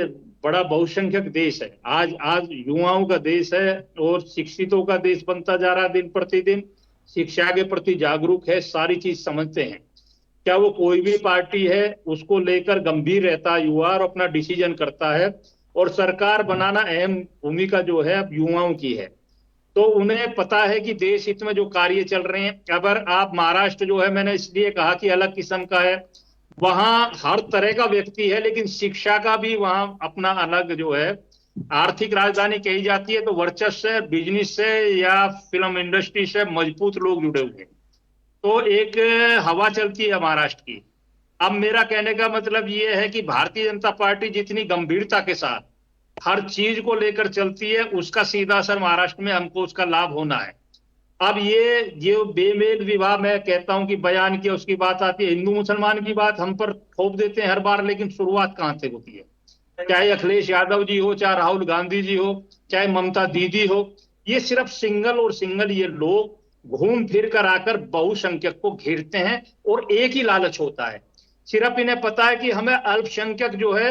बड़ा बहुसंख्यक देश है। आज युवाओं का देश है और शिक्षितों का देश बनता जा रहा है दिन प्रतिदिन। शिक्षा के प्रति जागरूक है, सारी चीज समझते हैं। क्या वो कोई भी पार्टी है उसको लेकर गंभीर रहता है युवा और अपना डिसीजन करता है, और सरकार बनाना अहम भूमिका जो है अब युवाओं की है। तो उन्हें पता है कि देश हित में जो कार्य चल रहे हैं। अगर आप महाराष्ट्र जो है, मैंने इसलिए कहा कि अलग किस्म का है, वहां हर तरह का व्यक्ति है, लेकिन शिक्षा का भी वहां अपना अलग जो है, आर्थिक राजधानी कही जाती है तो वर्चस्व से, बिजनेस से या फिल्म इंडस्ट्री से मजबूत लोग जुड़े हुए हैं। तो एक हवा चलती है महाराष्ट्र की। अब मेरा कहने का मतलब ये है कि भारतीय जनता पार्टी जितनी गंभीरता के साथ हर चीज को लेकर चलती है, उसका सीधा असर महाराष्ट्र में हमको उसका लाभ होना है। अब ये जो बेमेल विवाह, मैं कहता हूं कि बयान किया उसकी बात आती है, हिंदू मुसलमान की बात हम पर थोप देते हैं हर बार, लेकिन शुरुआत कहां से होती है? चाहे अखिलेश यादव जी हो, चाहे राहुल गांधी जी हो, चाहे ममता दीदी हो, ये सिर्फ सिंगल ये लोग घूम फिर कर आकर बहुसंख्यक को घेरते हैं और एक ही लालच होता है, सिर्फ इन्हें पता है कि हमें अल्पसंख्यक जो है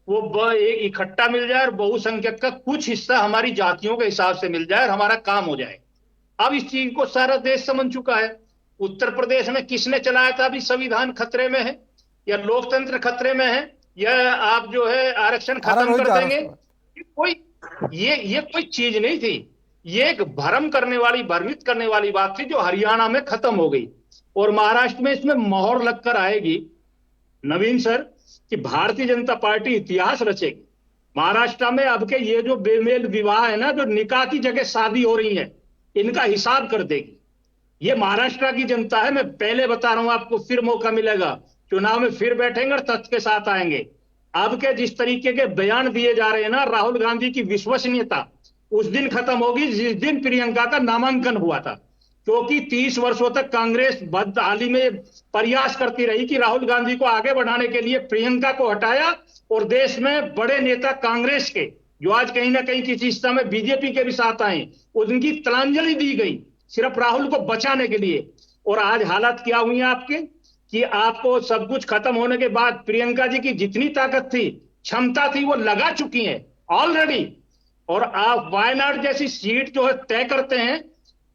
वो एक इकट्ठा मिल जाए और बहुसंख्यक का कुछ हिस्सा हमारी जातियों के हिसाब से मिल जाए और हमारा काम हो जाए। अब इस चीज को सारा देश समझ चुका है। उत्तर प्रदेश में किसने चलाया था? अभी संविधान खतरे में है या लोकतंत्र खतरे में है या आप जो है आरक्षण खत्म कर देंगे? ये कोई चीज नहीं थी। ये एक भ्रमित करने वाली बात थी जो हरियाणा में खत्म हो गई और महाराष्ट्र में इसमें मोहर लगकर आएगी नवीन सर कि भारतीय जनता पार्टी इतिहास रचेगी। महाराष्ट्र में अब के ये जो बेमेल विवाह है ना, जो निकाह की जगह शादी हो रही है, इनका हिसाब कर देगी। ये महाराष्ट्र की जनता है। मैं पहले बता रहा हूं आपको, फिर मौका मिलेगा, चुनाव में फिर बैठेंगे और तथ्य के साथ आएंगे। अब के जिस तरीके के बयान दिए जा रहे हैं ना, राहुल गांधी की विश्वसनीयता उस दिन खत्म होगी जिस दिन प्रियंका का नामांकन हुआ था, क्योंकि 30 वर्षों तक कांग्रेस बदहाली में प्रयास करती रही कि राहुल गांधी को आगे बढ़ाने के लिए प्रियंका को हटाया और देश में बड़े नेता कांग्रेस के जो आज कहीं ना कहीं किसी समय बीजेपी के भी साथ आए, उनकी तिलांजलि दी गई सिर्फ राहुल को बचाने के लिए। और आज हालात क्या हुई है आपके कि आपको सब कुछ खत्म होने के बाद प्रियंका जी की जितनी ताकत थी, क्षमता थी, वो लगा चुकी है ऑलरेडी। और आप वायनाड जैसी सीट जो है तय करते हैं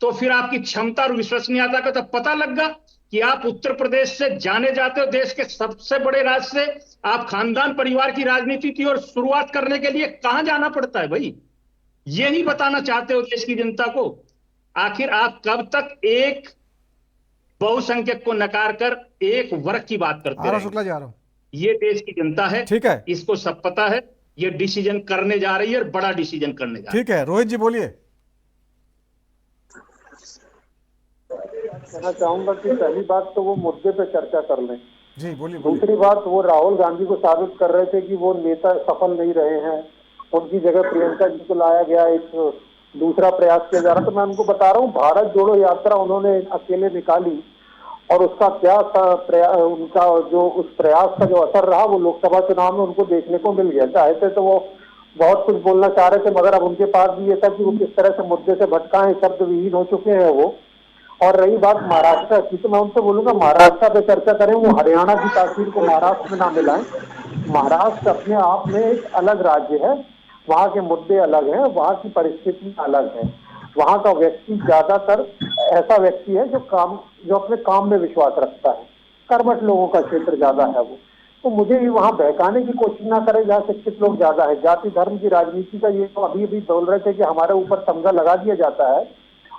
तो फिर आपकी क्षमता और विश्वसनीयता का तो पता लग गया कि आप उत्तर प्रदेश से जाने जाते हो देश के सबसे बड़े राज्य से, आप खानदान परिवार की राजनीति की और शुरुआत करने के लिए कहां जाना पड़ता है भाई? ये नहीं बताना चाहते हो देश की जनता को? आखिर आप कब तक एक बहुसंख्यक को नकार कर एक वर्ग की बात करते हैं? शुक्ला जी आ रहा हूं। ये देश की जनता है, ठीक है, इसको सब पता है। ये डिसीजन करने जा रही है और बड़ा डिसीजन करने जा रही है। ठीक है, रोहित जी बोलिए। कहना चाहूंगा कि पहली बात तो वो मुद्दे पे चर्चा कर लें। जी बोलिए। दूसरी बात, वो राहुल गांधी को साबित कर रहे थे कि वो नेता सफल नहीं रहे हैं, उनकी जगह प्रियंका जी को लाया गया, एक दूसरा प्रयास किया जा रहा। तो मैं उनको बता रहा हूँ, भारत जोड़ो यात्रा उन्होंने अकेले निकाली और उसका क्या उनका जो उस प्रयास का जो असर रहा वो लोकसभा चुनाव में उनको देखने को मिल गया। चाहते तो वो बहुत कुछ बोलना चाह रहे थे, मगर अब उनके पास भी ये था कि वो किस तरह से मुद्दे से भटकाएं, शब्द विहीन हो चुके हैं वो। और रही बात महाराष्ट्र की, तो मैं उनसे बोलूंगा महाराष्ट्र पे चर्चा करें, वो हरियाणा की तासीर को महाराष्ट्र में ना मिलाएं। महाराष्ट्र अपने आप में एक अलग राज्य है, वहाँ के मुद्दे अलग हैं, वहाँ की परिस्थिति अलग है। वहाँ का व्यक्ति ज्यादातर ऐसा व्यक्ति है जो अपने काम में विश्वास रखता है, कर्मठ लोगों का क्षेत्र ज्यादा है वो। तो मुझे भी वहाँ बहकाने की कोशिश ना करें जहाँ शिक्षित लोग ज्यादा है। जाति धर्म की राजनीति का ये तो अभी बोल रहे थे कि हमारे ऊपर तमगा लगा दिया जाता है।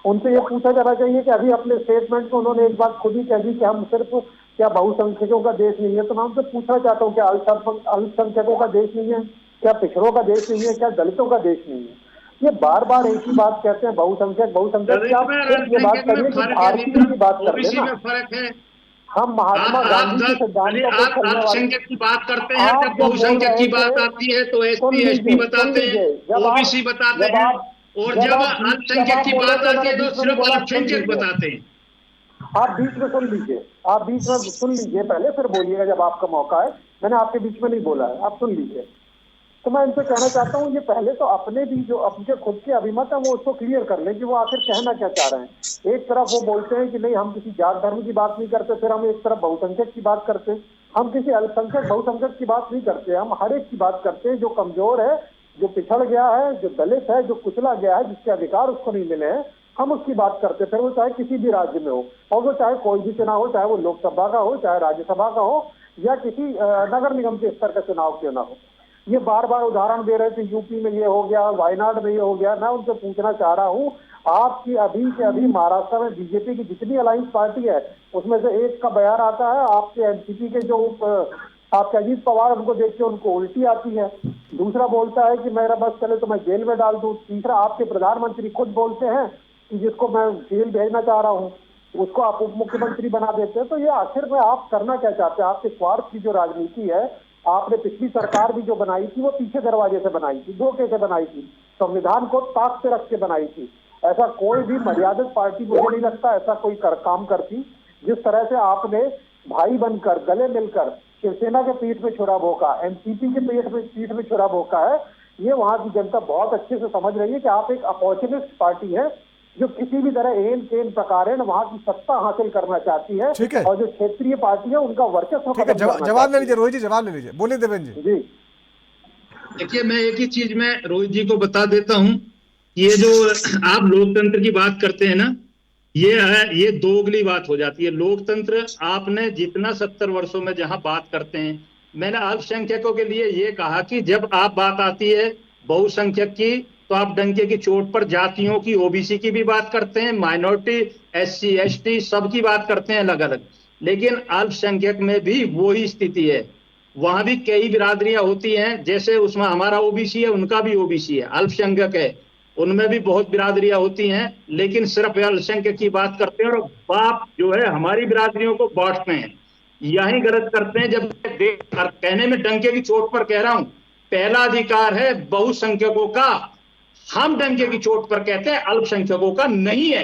उनसे ये पूछा जाना चाहिए कि अभी अपने स्टेटमेंट में उन्होंने एक बात खुद ही कह दी कि हम सिर्फ क्या बहुसंख्यकों का देश नहीं है। तो मैं उनसे पूछना चाहता हूँ, क्या अल्पसंख्यकों का देश नहीं है, क्या पिछड़ों का देश नहीं है, क्या दलितों का देश नहीं है? ये बार बार एक ही बात कहते हैं, बहुसंख्यक बहुसंख्यक। आप ये बात करिए कि भारतीय की बात करते हैं ना, हम महात्मा गांधी के सिद्धांतों को चलने वाले। अल्पसंख्यक की बात करते हैं, जब बहुसंख्यक की बात आती है तो एसपी एसटी बताते हैं, ओबीसी बताते हैं, और जब अल्पसंख्यक की बात आती है तो सिर्फ अल्पसंख्यक बताते हैं। आप बीच में सुन लीजिए, आप बीच में सुन लीजिए पहले, फिर बोलिएगा जब आपका मौका है। मैंने आपके बीच में नहीं बोला है, आप सुन लीजिए। तो मैं इनसे कहना चाहता हूँ, ये पहले तो अपने भी जो अपने खुद के अभिमत है वो उसको क्लियर कर लें कि वो आखिर कहना क्या चाह रहे हैं। एक तरफ वो बोलते हैं कि नहीं हम किसी जात धर्म की बात नहीं करते, फिर हम एक तरफ बहुसंख्यक की बात करते हैं। हम किसी अल्पसंख्यक बहुसंख्यक की बात नहीं करते, हम हर एक की बात करते हैं जो कमजोर है, जो पिछड़ गया है, जो दलित है, जो कुचला गया है, जिसके अधिकार उसको नहीं मिले हैं, हम उसकी बात करते हैं। फिर वो चाहे किसी भी राज्य में हो, और वो चाहे कोई भी चुनाव हो, चाहे वो लोकसभा का हो, चाहे राज्यसभा का हो, या किसी नगर निगम के स्तर का चुनाव क्यों ना हो। ये बार बार उदाहरण दे रहे थे, यूपी में ये हो गया, वायनाड में ये हो गया। मैं उनसे पूछना चाह रहा हूँ, आपकी अभी के अभी महाराष्ट्र में बीजेपी की जितनी अलायंस पार्टी है उसमें से एक का बयान आता है, आपके एनसीपी के जो आपके अजीत पवार, उनको देख के उनको उल्टी आती है। दूसरा बोलता है कि मेरा बस चले तो मैं जेल में डाल दूं। तीसरा आपके प्रधानमंत्री खुद बोलते हैं कि जिसको मैं जेल भेजना चाह रहा हूँ उसको आप उप मुख्यमंत्री बना देते हैं। तो ये आखिर में आप करना क्या चाहते हैं? आपके स्वार्थ की जो राजनीति है, आपने पिछली सरकार भी जो बनाई थी वो पीछे दरवाजे से बनाई थी, धोखे से बनाई थी, संविधान को ताक पे रख के बनाई थी। ऐसा कोई भी मर्यादित पार्टी मुझे नहीं लगता ऐसा कोई काम करती। जिस तरह से आपने भाई बनकर गले मिलकर शिवसेना के पीठ में छुरा भोंका, एनसीपी के पीठ में छुरा भोंका है, ये वहां की जनता बहुत अच्छे से समझ रही है कि आप एक अपॉर्चुनिस्ट पार्टी है जो किसी भी तरह एन केन प्रकारेण वहां की सत्ता हासिल करना चाहती है। ठीक है। और जो क्षेत्रीय पार्टी है उनका वर्चस्व खत्म करना चाहती है। जवाब ले लीजिए रोहित जी, जवाब ले लीजिए, बोलिए देवेंद्र जी। देखिए, मैं एक ही चीज में रोहित जी को बता देता हूं, ये जो आप लोकतंत्र की बात करते हैं ना, ये दोगली बात हो जाती है। लोकतंत्र आपने जितना 70 वर्षों में जहां बात करते हैं, मैंने अल्पसंख्यकों के लिए ये कहा कि जब आप बात आती है बहुसंख्यक की तो आप डंके की चोट पर जातियों की, ओबीसी की भी बात करते हैं, माइनॉरिटी, एससी एसटी सबकी बात करते हैं अलग अलग। लेकिन अल्पसंख्यक में भी वही स्थिति है, वहां भी कई बिरादरियां होती हैं। जैसे उसमें हमारा ओबीसी है, उनका भी ओबीसी है, अल्पसंख्यक है, उनमें भी बहुत बिरादरियां होती हैं। लेकिन सिर्फ अल्पसंख्यक की बात करते हैं और बाप जो है हमारी बिरादरियों को बांटते हैं। यही गलत करते हैं। जब कहने में डंके की चोट पर कह रहा हूं, पहला अधिकार है बहुसंख्यकों का, हम डंके की चोट पर कहते हैं, अल्पसंख्यकों का नहीं है।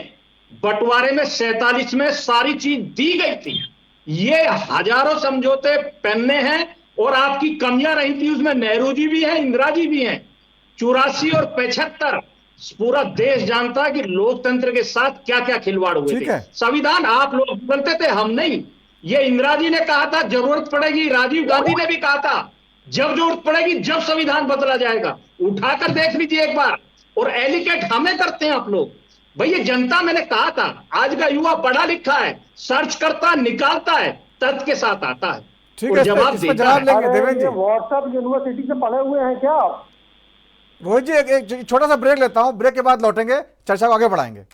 बंटवारे में 47 में सारी चीज दी गई थी। ये हजारों समझौते पन्ने हैं और आपकी कमियां रही थी उसमें। नेहरू जी भी हैं, इंदिरा जी भी हैं। 84 और 75 पूरा देश जानता है कि लोकतंत्र के साथ क्या क्या खिलवाड़ हुए थे। संविधान आप लोग बनते थे, हम नहीं। ये इंदिरा जी ने कहा था जरूरत पड़ेगी, राजीव गांधी ने भी कहा था जब जरूरत पड़ेगी, जब संविधान बदला जाएगा। उठाकर देख लीजिए एक बार। और एलिकेट हमें करते हैं आप लोग। भैया जनता, मैंने कहा था आज का युवा पढ़ा लिखा है, सर्च करता है, निकालता है, तर्क के साथ आता है। ठीक है, जवाब लेंगे देवेंद्र जी। व्हाट्सएप यूनिवर्सिटी से पढ़े हुए हैं क्या आप? रोहित जी एक छोटा सा ब्रेक लेता हूं, ब्रेक के बाद लौटेंगे, चर्चा को आगे बढ़ाएंगे।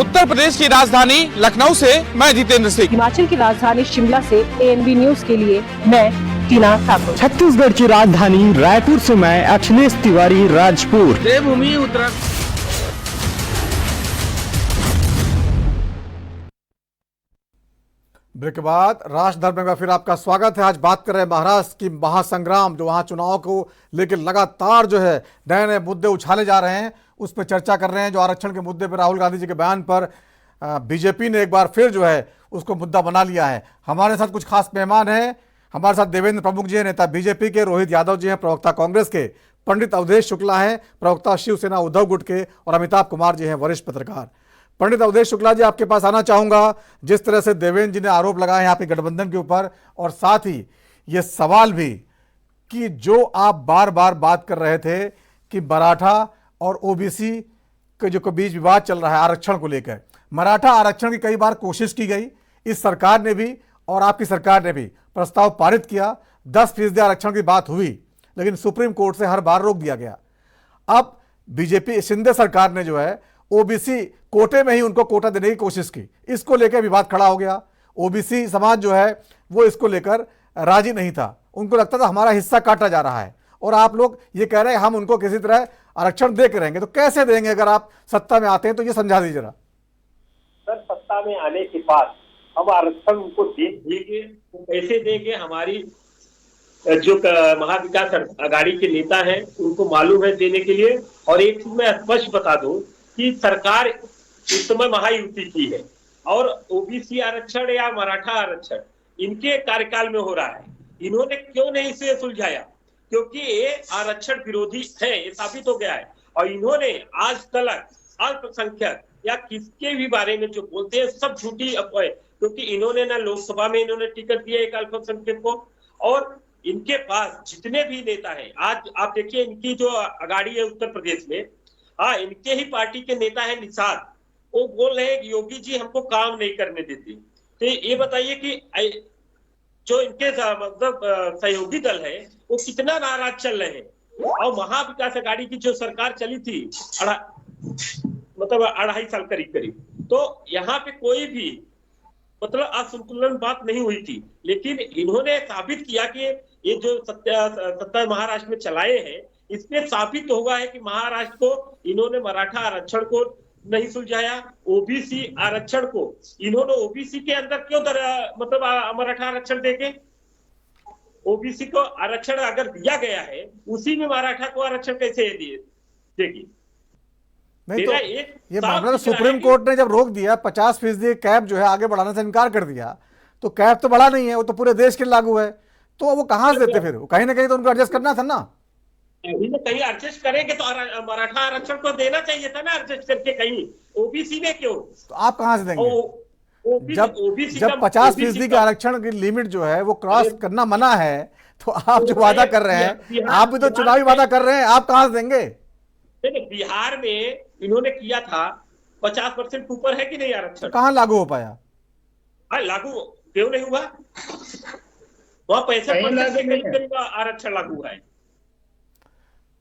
उत्तर प्रदेश की राजधानी लखनऊ से मैं जितेंद्र सिंह। हिमाचल की राजधानी शिमला से ANB न्यूज के लिए मैं टीना ठाकुर। छत्तीसगढ़ की राजधानी रायपुर से मैं अखिलेश तिवारी राजपुर। देवभूमि उत्तराखंड। ब्रेक के बाद राष्ट्र धर्म में फिर आपका स्वागत है। आज बात कर रहे हैं महाराष्ट्र की महासंग्राम, जो वहां चुनाव को लेकर लगातार जो है नए नए मुद्दे उछाले जा रहे हैं, उस पर चर्चा कर रहे हैं। जो आरक्षण के मुद्दे पर राहुल गांधी जी के बयान पर बीजेपी ने एक बार फिर जो है उसको मुद्दा बना लिया है। हमारे साथ कुछ खास मेहमान हैं। हमारे साथ देवेंद्र प्रमुख जी हैं, नेता बीजेपी के, रोहित यादव जी हैं, प्रवक्ता कांग्रेस के, पंडित अवधेश शुक्ला हैं, प्रवक्ता शिवसेना उद्धव गुट के, और अमिताभ कुमार जी हैं, वरिष्ठ पत्रकार। पंडित अवधेश शुक्ला जी, आपके पास आना चाहूंगा। जिस तरह से देवेंद्र जी ने आरोप लगाए हैं आपके गठबंधन के ऊपर, और साथ ही ये सवाल भी कि जो आप बार बार बात कर रहे थे कि मराठा और ओबीसी के जो बीच विवाद चल रहा है आरक्षण को लेकर, मराठा आरक्षण की कई बार कोशिश की गई, इस सरकार ने भी और आपकी सरकार ने भी प्रस्ताव पारित किया, 10% आरक्षण की बात हुई, लेकिन सुप्रीम कोर्ट से हर बार रोक दिया गया। अब बीजेपी शिंदे सरकार ने जो है ओबीसी कोटे में ही उनको कोटा देने की कोशिश की, इसको लेकर विवाद खड़ा हो गया। ओबीसी समाज जो है वो इसको लेकर राजी नहीं था, उनको लगता था हमारा हिस्सा काटा जा रहा है, और आप लोग ये कह रहे हैं हम उनको किसी तरह आरक्षण दे के रहेंगे। तो कैसे देंगे? अगर आप सत्ता में आते हैं तो ये समझा दीजिए जरा। सर, सत्ता में आने के बाद हम आरक्षण उनको देंगे, कैसे देंगे? हमारी जो महाविकास आघाड़ी के नेता हैं उनको मालूम है देने के लिए। और एक चीज मैं स्पष्ट बता दूं कि सरकार इस समय महायुति की है, और ओबीसी आरक्षण या मराठा आरक्षण इनके कार्यकाल में हो रहा है। इन्होंने क्यों नहीं इसे सुलझाया? क्योंकि ये आरक्षण विरोधी है, ये साबित हो गया है। और इन्होंने आज तक अल्पसंख्यक या किसके भी बारे में जो बोलते हैं सब झूठी अफवाह, क्योंकि इन्होंने ना लोकसभा में इन्होंने टिकट दिया एक अल्पसंख्यक को, और इनके पास जितने भी नेता हैं, आज आप देखिए इनकी जो आघाड़ी है उत्तर प्रदेश में, हाँ, इनके ही पार्टी के नेता है निषाद, वो बोल रहे हैं योगी जी हमको काम नहीं करने देते। तो ये बताइए कि जो इनके मतलब सहयोगी दल है वो कितना नाराज चल रहे हैं। और महाविकास आघाड़ी की जो सरकार चली थी मतलब 2.5 साल करीब, तो यहाँ पे कोई भी मतलब असंतुलन बात नहीं हुई थी, लेकिन इन्होंने साबित किया कि ये जो सत्ता महाराष्ट्र में चलाए हैं, इसमें साबित तो हुआ है कि महाराष्ट्र को इन्होंने मराठा आरक्षण को नहीं सुलझाया, ओबीसी आरक्षण को इन्होंने ओबीसी के अंदर क्यों मतलब मराठा आरक्षण देंगे? ओबीसी को आरक्षण अगर दिया गया है, उसी में मराठा को आरक्षण कैसे देगी? नहीं तो ये मामला तो सुप्रीम कोर्ट ने जब रोक दिया, 50% कैप जो है आगे बढ़ाने से इनकार कर दिया, तो कैप तो बढ़ा नहीं है, वो तो पूरे देश के लागू है, तो वो कहां से देते? फिर कहीं ना कहीं तो उनको एडजस्ट करना था ना। कहीं एडजस्ट करेंगे तो मराठा आरक्षण को देना चाहिए था ना, एडजस्ट करके। कहीं ओबीसी में क्यों? तो आप कहां से देंगे? जब 50% के आरक्षण की लिमिट जो है वो क्रॉस करना मना है, तो आप जो वादा कर रहे हैं, आप भी तो चुनावी वादा कर रहे हैं, आप कहां से देंगे? बिहार में इन्होंने किया था 50% ऊपर है कि नहीं आरक्षण? तो कहां लागू हो पाया? लागू क्यों नहीं हुआ? वहां 65% आरक्षण लागू है,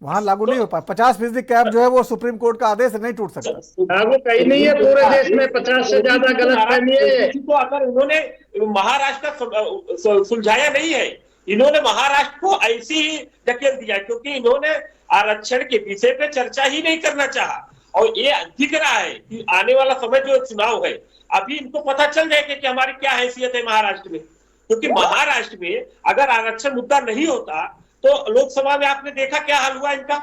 वहां लागू नहीं हो पाया। 50% कैप जो है वो सुप्रीम कोर्ट का आदेश नहीं टूट सकता। लागू कहीं नहीं है पूरे देश में, 50 से ज्यादा गलतफहमी है। तो अगर उन्होंने महाराष्ट्र का सुलझाया नहीं है, इन्होंने महाराष्ट्र को ऐसे ही धकेल दिया, क्योंकि इन्होंने आरक्षण के विषय पे चर्चा ही नहीं करना चाहा। और ये दिख रहा है कि आने वाला समय जो चुनाव है, अभी इनको पता चल जाएगा कि हमारी क्या हैसियत है महाराष्ट्र में। क्योंकि महाराष्ट्र में अगर आरक्षण मुद्दा नहीं होता तो लोकसभा में आपने देखा क्या हाल हुआ इनका,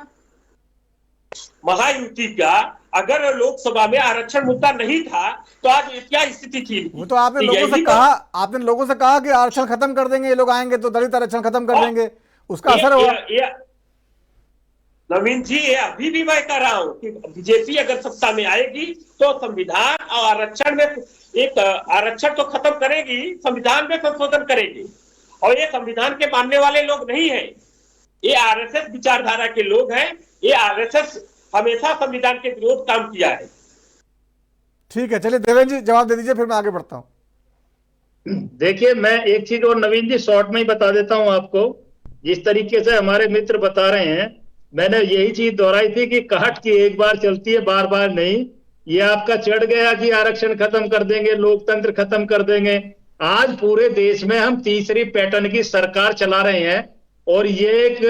महायुति का। अगर लोकसभा में आरक्षण मुद्दा नहीं था तो आज क्या स्थिति थी? वो तो आपने लोगों से कहा कि आरक्षण खत्म कर देंगे, ये लोग आएंगे तो दलित आरक्षण खत्म कर देंगे, उसका असर हुआ। नवीन जी, ये अभी भी मैं कह रहा हूं कि बीजेपी अगर सत्ता में आएगी तो संविधान और आरक्षण में एक आरक्षण तो खत्म करेगी, संविधान में संशोधन करेगी। और ये संविधान के मानने वाले लोग नहीं है, ये आरएसएस विचारधारा के लोग हैं। ये आरएसएस हमेशा संविधान के विरोध काम किया है। ठीक है, चलिए देवेंद्र जी जवाब दे दीजिए, फिर मैं आगे बढ़ता हूं। देखिए, मैं एक चीज और नवीन जी शॉर्ट में ही बता देता हूं आपको। जिस तरीके से हमारे मित्र बता रहे हैं, मैंने यही चीज दोहराई थी कि कहट की एक बार चलती है, बार बार नहीं। ये आपका चढ़ गया कि आरक्षण खत्म कर देंगे, लोकतंत्र खत्म कर देंगे। आज पूरे देश में हम तीसरी पैटर्न की सरकार चला रहे हैं और ये एक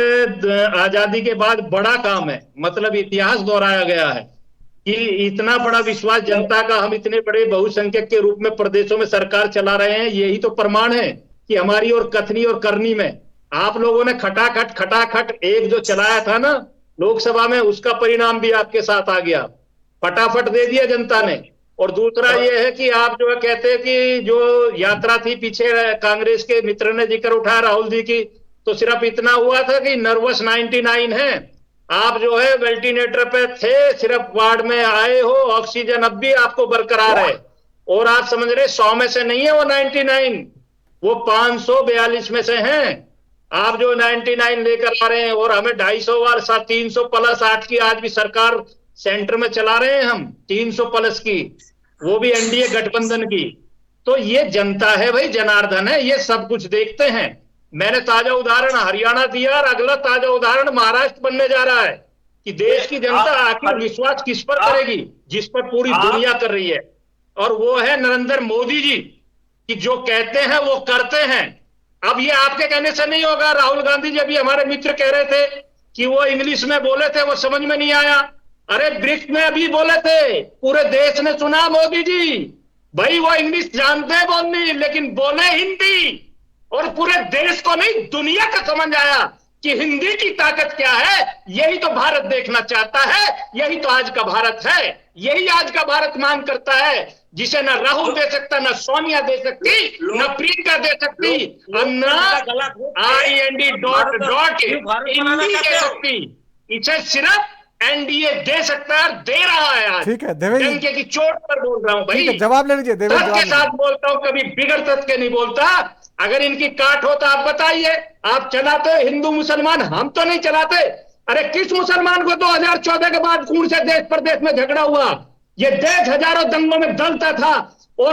आजादी के बाद बड़ा काम है, मतलब इतिहास दोहराया गया है कि इतना बड़ा विश्वास जनता का, हम इतने बड़े बहुसंख्यक के रूप में प्रदेशों में सरकार चला रहे हैं। यही तो प्रमाण है कि हमारी और कथनी और करनी में आप लोगों ने खटाखट एक जो चलाया था ना लोकसभा में, उसका परिणाम भी आपके साथ आ गया, फटाफट दे दिया जनता ने। और दूसरा ये है कि आप जो है कहते हैं कि जो यात्रा थी पीछे कांग्रेस के मित्र ने जिक्र उठाया राहुल जी की, तो सिर्फ इतना हुआ था कि नर्वस 99 है, आप जो है वेंटिलेटर पे थे, सिर्फ वार्ड में आए हो, ऑक्सीजन अब भी आपको बरकरार है और आप समझ रहे 100 में से नहीं है वो 99, वो 542 में से हैं। आप जो 99 लेकर आ रहे हैं और हमें 250 वार 300 प्लस 8 की आज भी सरकार सेंटर में चला रहे हैं हम, 300 प्लस की, वो भी एनडीए गठबंधन की। तो ये जनता है भाई, जनार्दन है, ये सब कुछ देखते हैं। मैंने ताजा उदाहरण हरियाणा दिया और अगला ताजा उदाहरण महाराष्ट्र बनने जा रहा है कि देश की जनता आखिर विश्वास किस पर करेगी, जिस पर पूरी दुनिया कर रही है, और वो है नरेंद्र मोदी जी, कि जो कहते हैं वो करते हैं। अब ये आपके कहने से नहीं होगा। राहुल गांधी जी अभी हमारे मित्र कह रहे थे कि वो इंग्लिश में बोले थे, वो समझ में नहीं आया। अरे ब्रिक्स में अभी बोले थे, पूरे देश ने सुना मोदी जी, भाई वो इंग्लिश जानते हैं बोलनी, लेकिन बोले हिंदी, और पूरे देश को नहीं दुनिया का समझ आया कि हिंदी की ताकत क्या है। यही तो भारत देखना चाहता है, यही तो आज का भारत है, यही आज का भारत मांग करता है, जिसे न राहुल दे सकता, न सोनिया दे सकती, न प्रियंका दे सकती, न IND.हिंदी दे सकती। इसे सिर्फ एनडीए दे सकता है, दे रहा है आज। ठीक है देवेंद्र, डंके की चोट पर बोल रहा हूं भाई, जवाब ले लीजिए देवेंद्र, के साथ बोलता हूं, कभी बिगड़ तथ के नहीं बोलता। अगर इनकी काट हो तो आप बताइए, आप चलाते हिंदू मुसलमान, हम तो नहीं चलाते। अरे किस मुसलमान को 2014 के बाद खून से देश प्रदेश में झगड़ा हुआ? ये देश हजारों दंगों में दलता था, और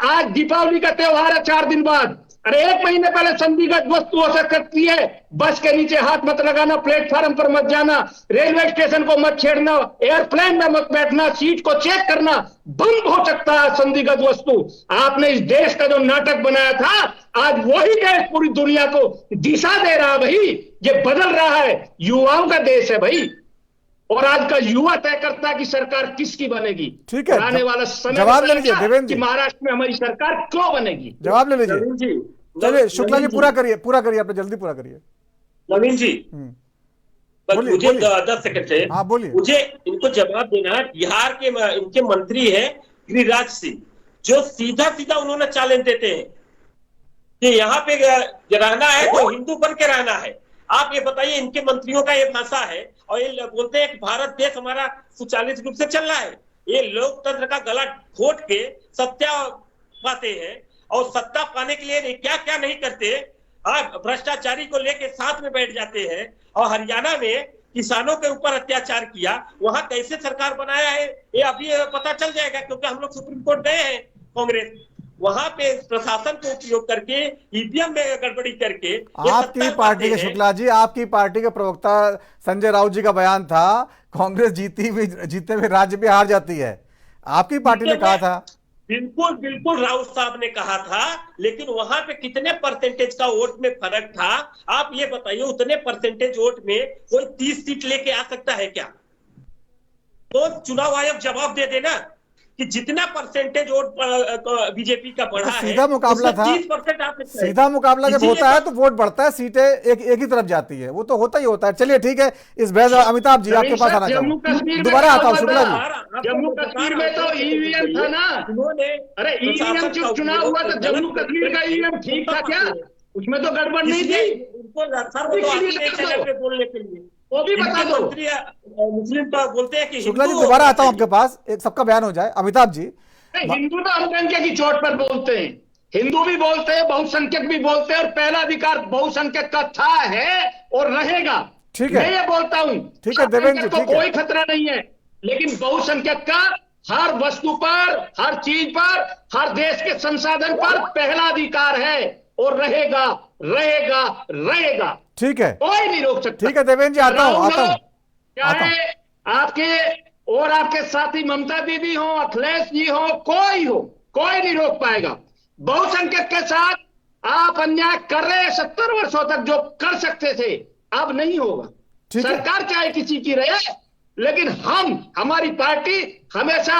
आज दीपावली का त्योहार है 4 दिन बाद। अरे 1 महीने पहले संदिग्ध वस्तुओं से करती है, बस के नीचे हाथ मत लगाना, प्लेटफार्म पर मत जाना, रेलवे स्टेशन को मत छेड़ना, एयरप्लेन में मत बैठना, सीट को चेक करना, बंद हो सकता है संदिग्ध वस्तु। आपने इस देश का जो नाटक बनाया था, आज वही देश पूरी दुनिया को दिशा दे रहा है भाई। ये बदल रहा है, युवाओं का देश है भाई, और आज का युवा तय करता है कि सरकार किसकी बनेगी। ठीक है, आने वाला समय जवाब ले लीजिए देवेंद्र जी, महाराष्ट्र में हमारी सरकार क्यों बनेगी। जवाब ले लीजिए। चलिए शुक्ला जी पूरा करिए, आपने जल्दी पूरा करिए। नवीन जी मुझे 10 सेकंड से, हाँ बोलिए। मुझे इनको जवाब देना है। बिहार के इनके मंत्री है गिरिराज सिंह, जो सीधा सीधा उन्होंने चैलेंज देते हैं कि यहाँ पे रहना है तो हिंदू बन के रहना है। आप ये बताइए, इनके मंत्रियों का ये भाषा है और ये बोलते हैं कि भारत देश हमारा सुचालित रूप से चल रहा है। ये लोकतंत्र का गला घोट के सत्ता पाते हैं, और सत्ता पाने के लिए क्या क्या नहीं करते। आप भ्रष्टाचारी को लेके साथ में बैठ जाते हैं, और हरियाणा में किसानों के ऊपर अत्याचार किया, वहां कैसे सरकार बनाया है ये अभी पता चल जाएगा, क्योंकि हम लोग सुप्रीम कोर्ट गए हैं। कांग्रेस वहां पे प्रशासन को उपयोग करके ईवीएम में गड़बड़ी करके आपकी पार्टी के शुक्ला जी, आपकी पार्टी के प्रवक्ता संजय राउत जी का बयान था, कांग्रेस जीते हुए राज्य में हार जाती है, आपकी पार्टी ने कहा था। बिल्कुल बिल्कुल राउत साहब ने कहा था, लेकिन वहां पे कितने परसेंटेज का वोट में फर्क था? आप ये बताइए, उतने परसेंटेज वोट में कोई 30 सीट लेके आ सकता है क्या? तो चुनाव आयोग जवाब दे देना कि जितना परसेंटेज वोट बीजेपी का बढ़ा है, सीधा मुकाबला था, 30% आप सीधा मुकाबला जब होता है तो वोट बढ़ता है, सीटें एक ही तरफ जाती है, वो तो होता ही होता है। चलिए ठीक है, इस बहस अमिताभ जी आपके पास आना चाहूंगा, दोबारा आता हूँ शुक्ला जी। जम्मू कश्मीर में तो ईवीएम था ना, अरे ईवीएम जो चुनाव हुआ तो जम्मू कश्मीर का ईवीएम ठीक था क्या? उसमें तो गड़बड़ नहीं थी बोलने के लिए, वो भी बता दो। मुस्लिम तो बोलते हैं कि शुक्ला जी दोबारा आता हूं आपके पास, एक सबका बयान हो जाए। अमिताभ जी, हिंदू तो अल्पसंख्यक की चोट पर बोलते हैं, हिंदू भी बोलते हैं, बहुसंख्यक भी बोलते हैं, और पहला अधिकार बहुसंख्यक का था, है और रहेगा। ठीक है, मैं ये बोलता हूं, ठीक है देवेंद्र जी, ठीक है, कोई खतरा नहीं है, लेकिन बहुसंख्यक का हर वस्तु पर, हर चीज पर, हर देश के संसाधन पर पहला अधिकार है, और रहेगा रहेगा रहेगा। ठीक है, कोई नहीं रोक सकता। ठीक है देवेंद्र जी, आता हूं। चाहे आपके और आपके साथी ममता दीदी हो, अखिलेश जी हो, कोई नहीं रोक पाएगा। बहुसंख्यक के साथ आप अन्याय कर रहे हैं 70 वर्षों तक, जो कर सकते थे अब नहीं होगा। सरकार चाहे किसी की रहे, लेकिन हमारी पार्टी हमेशा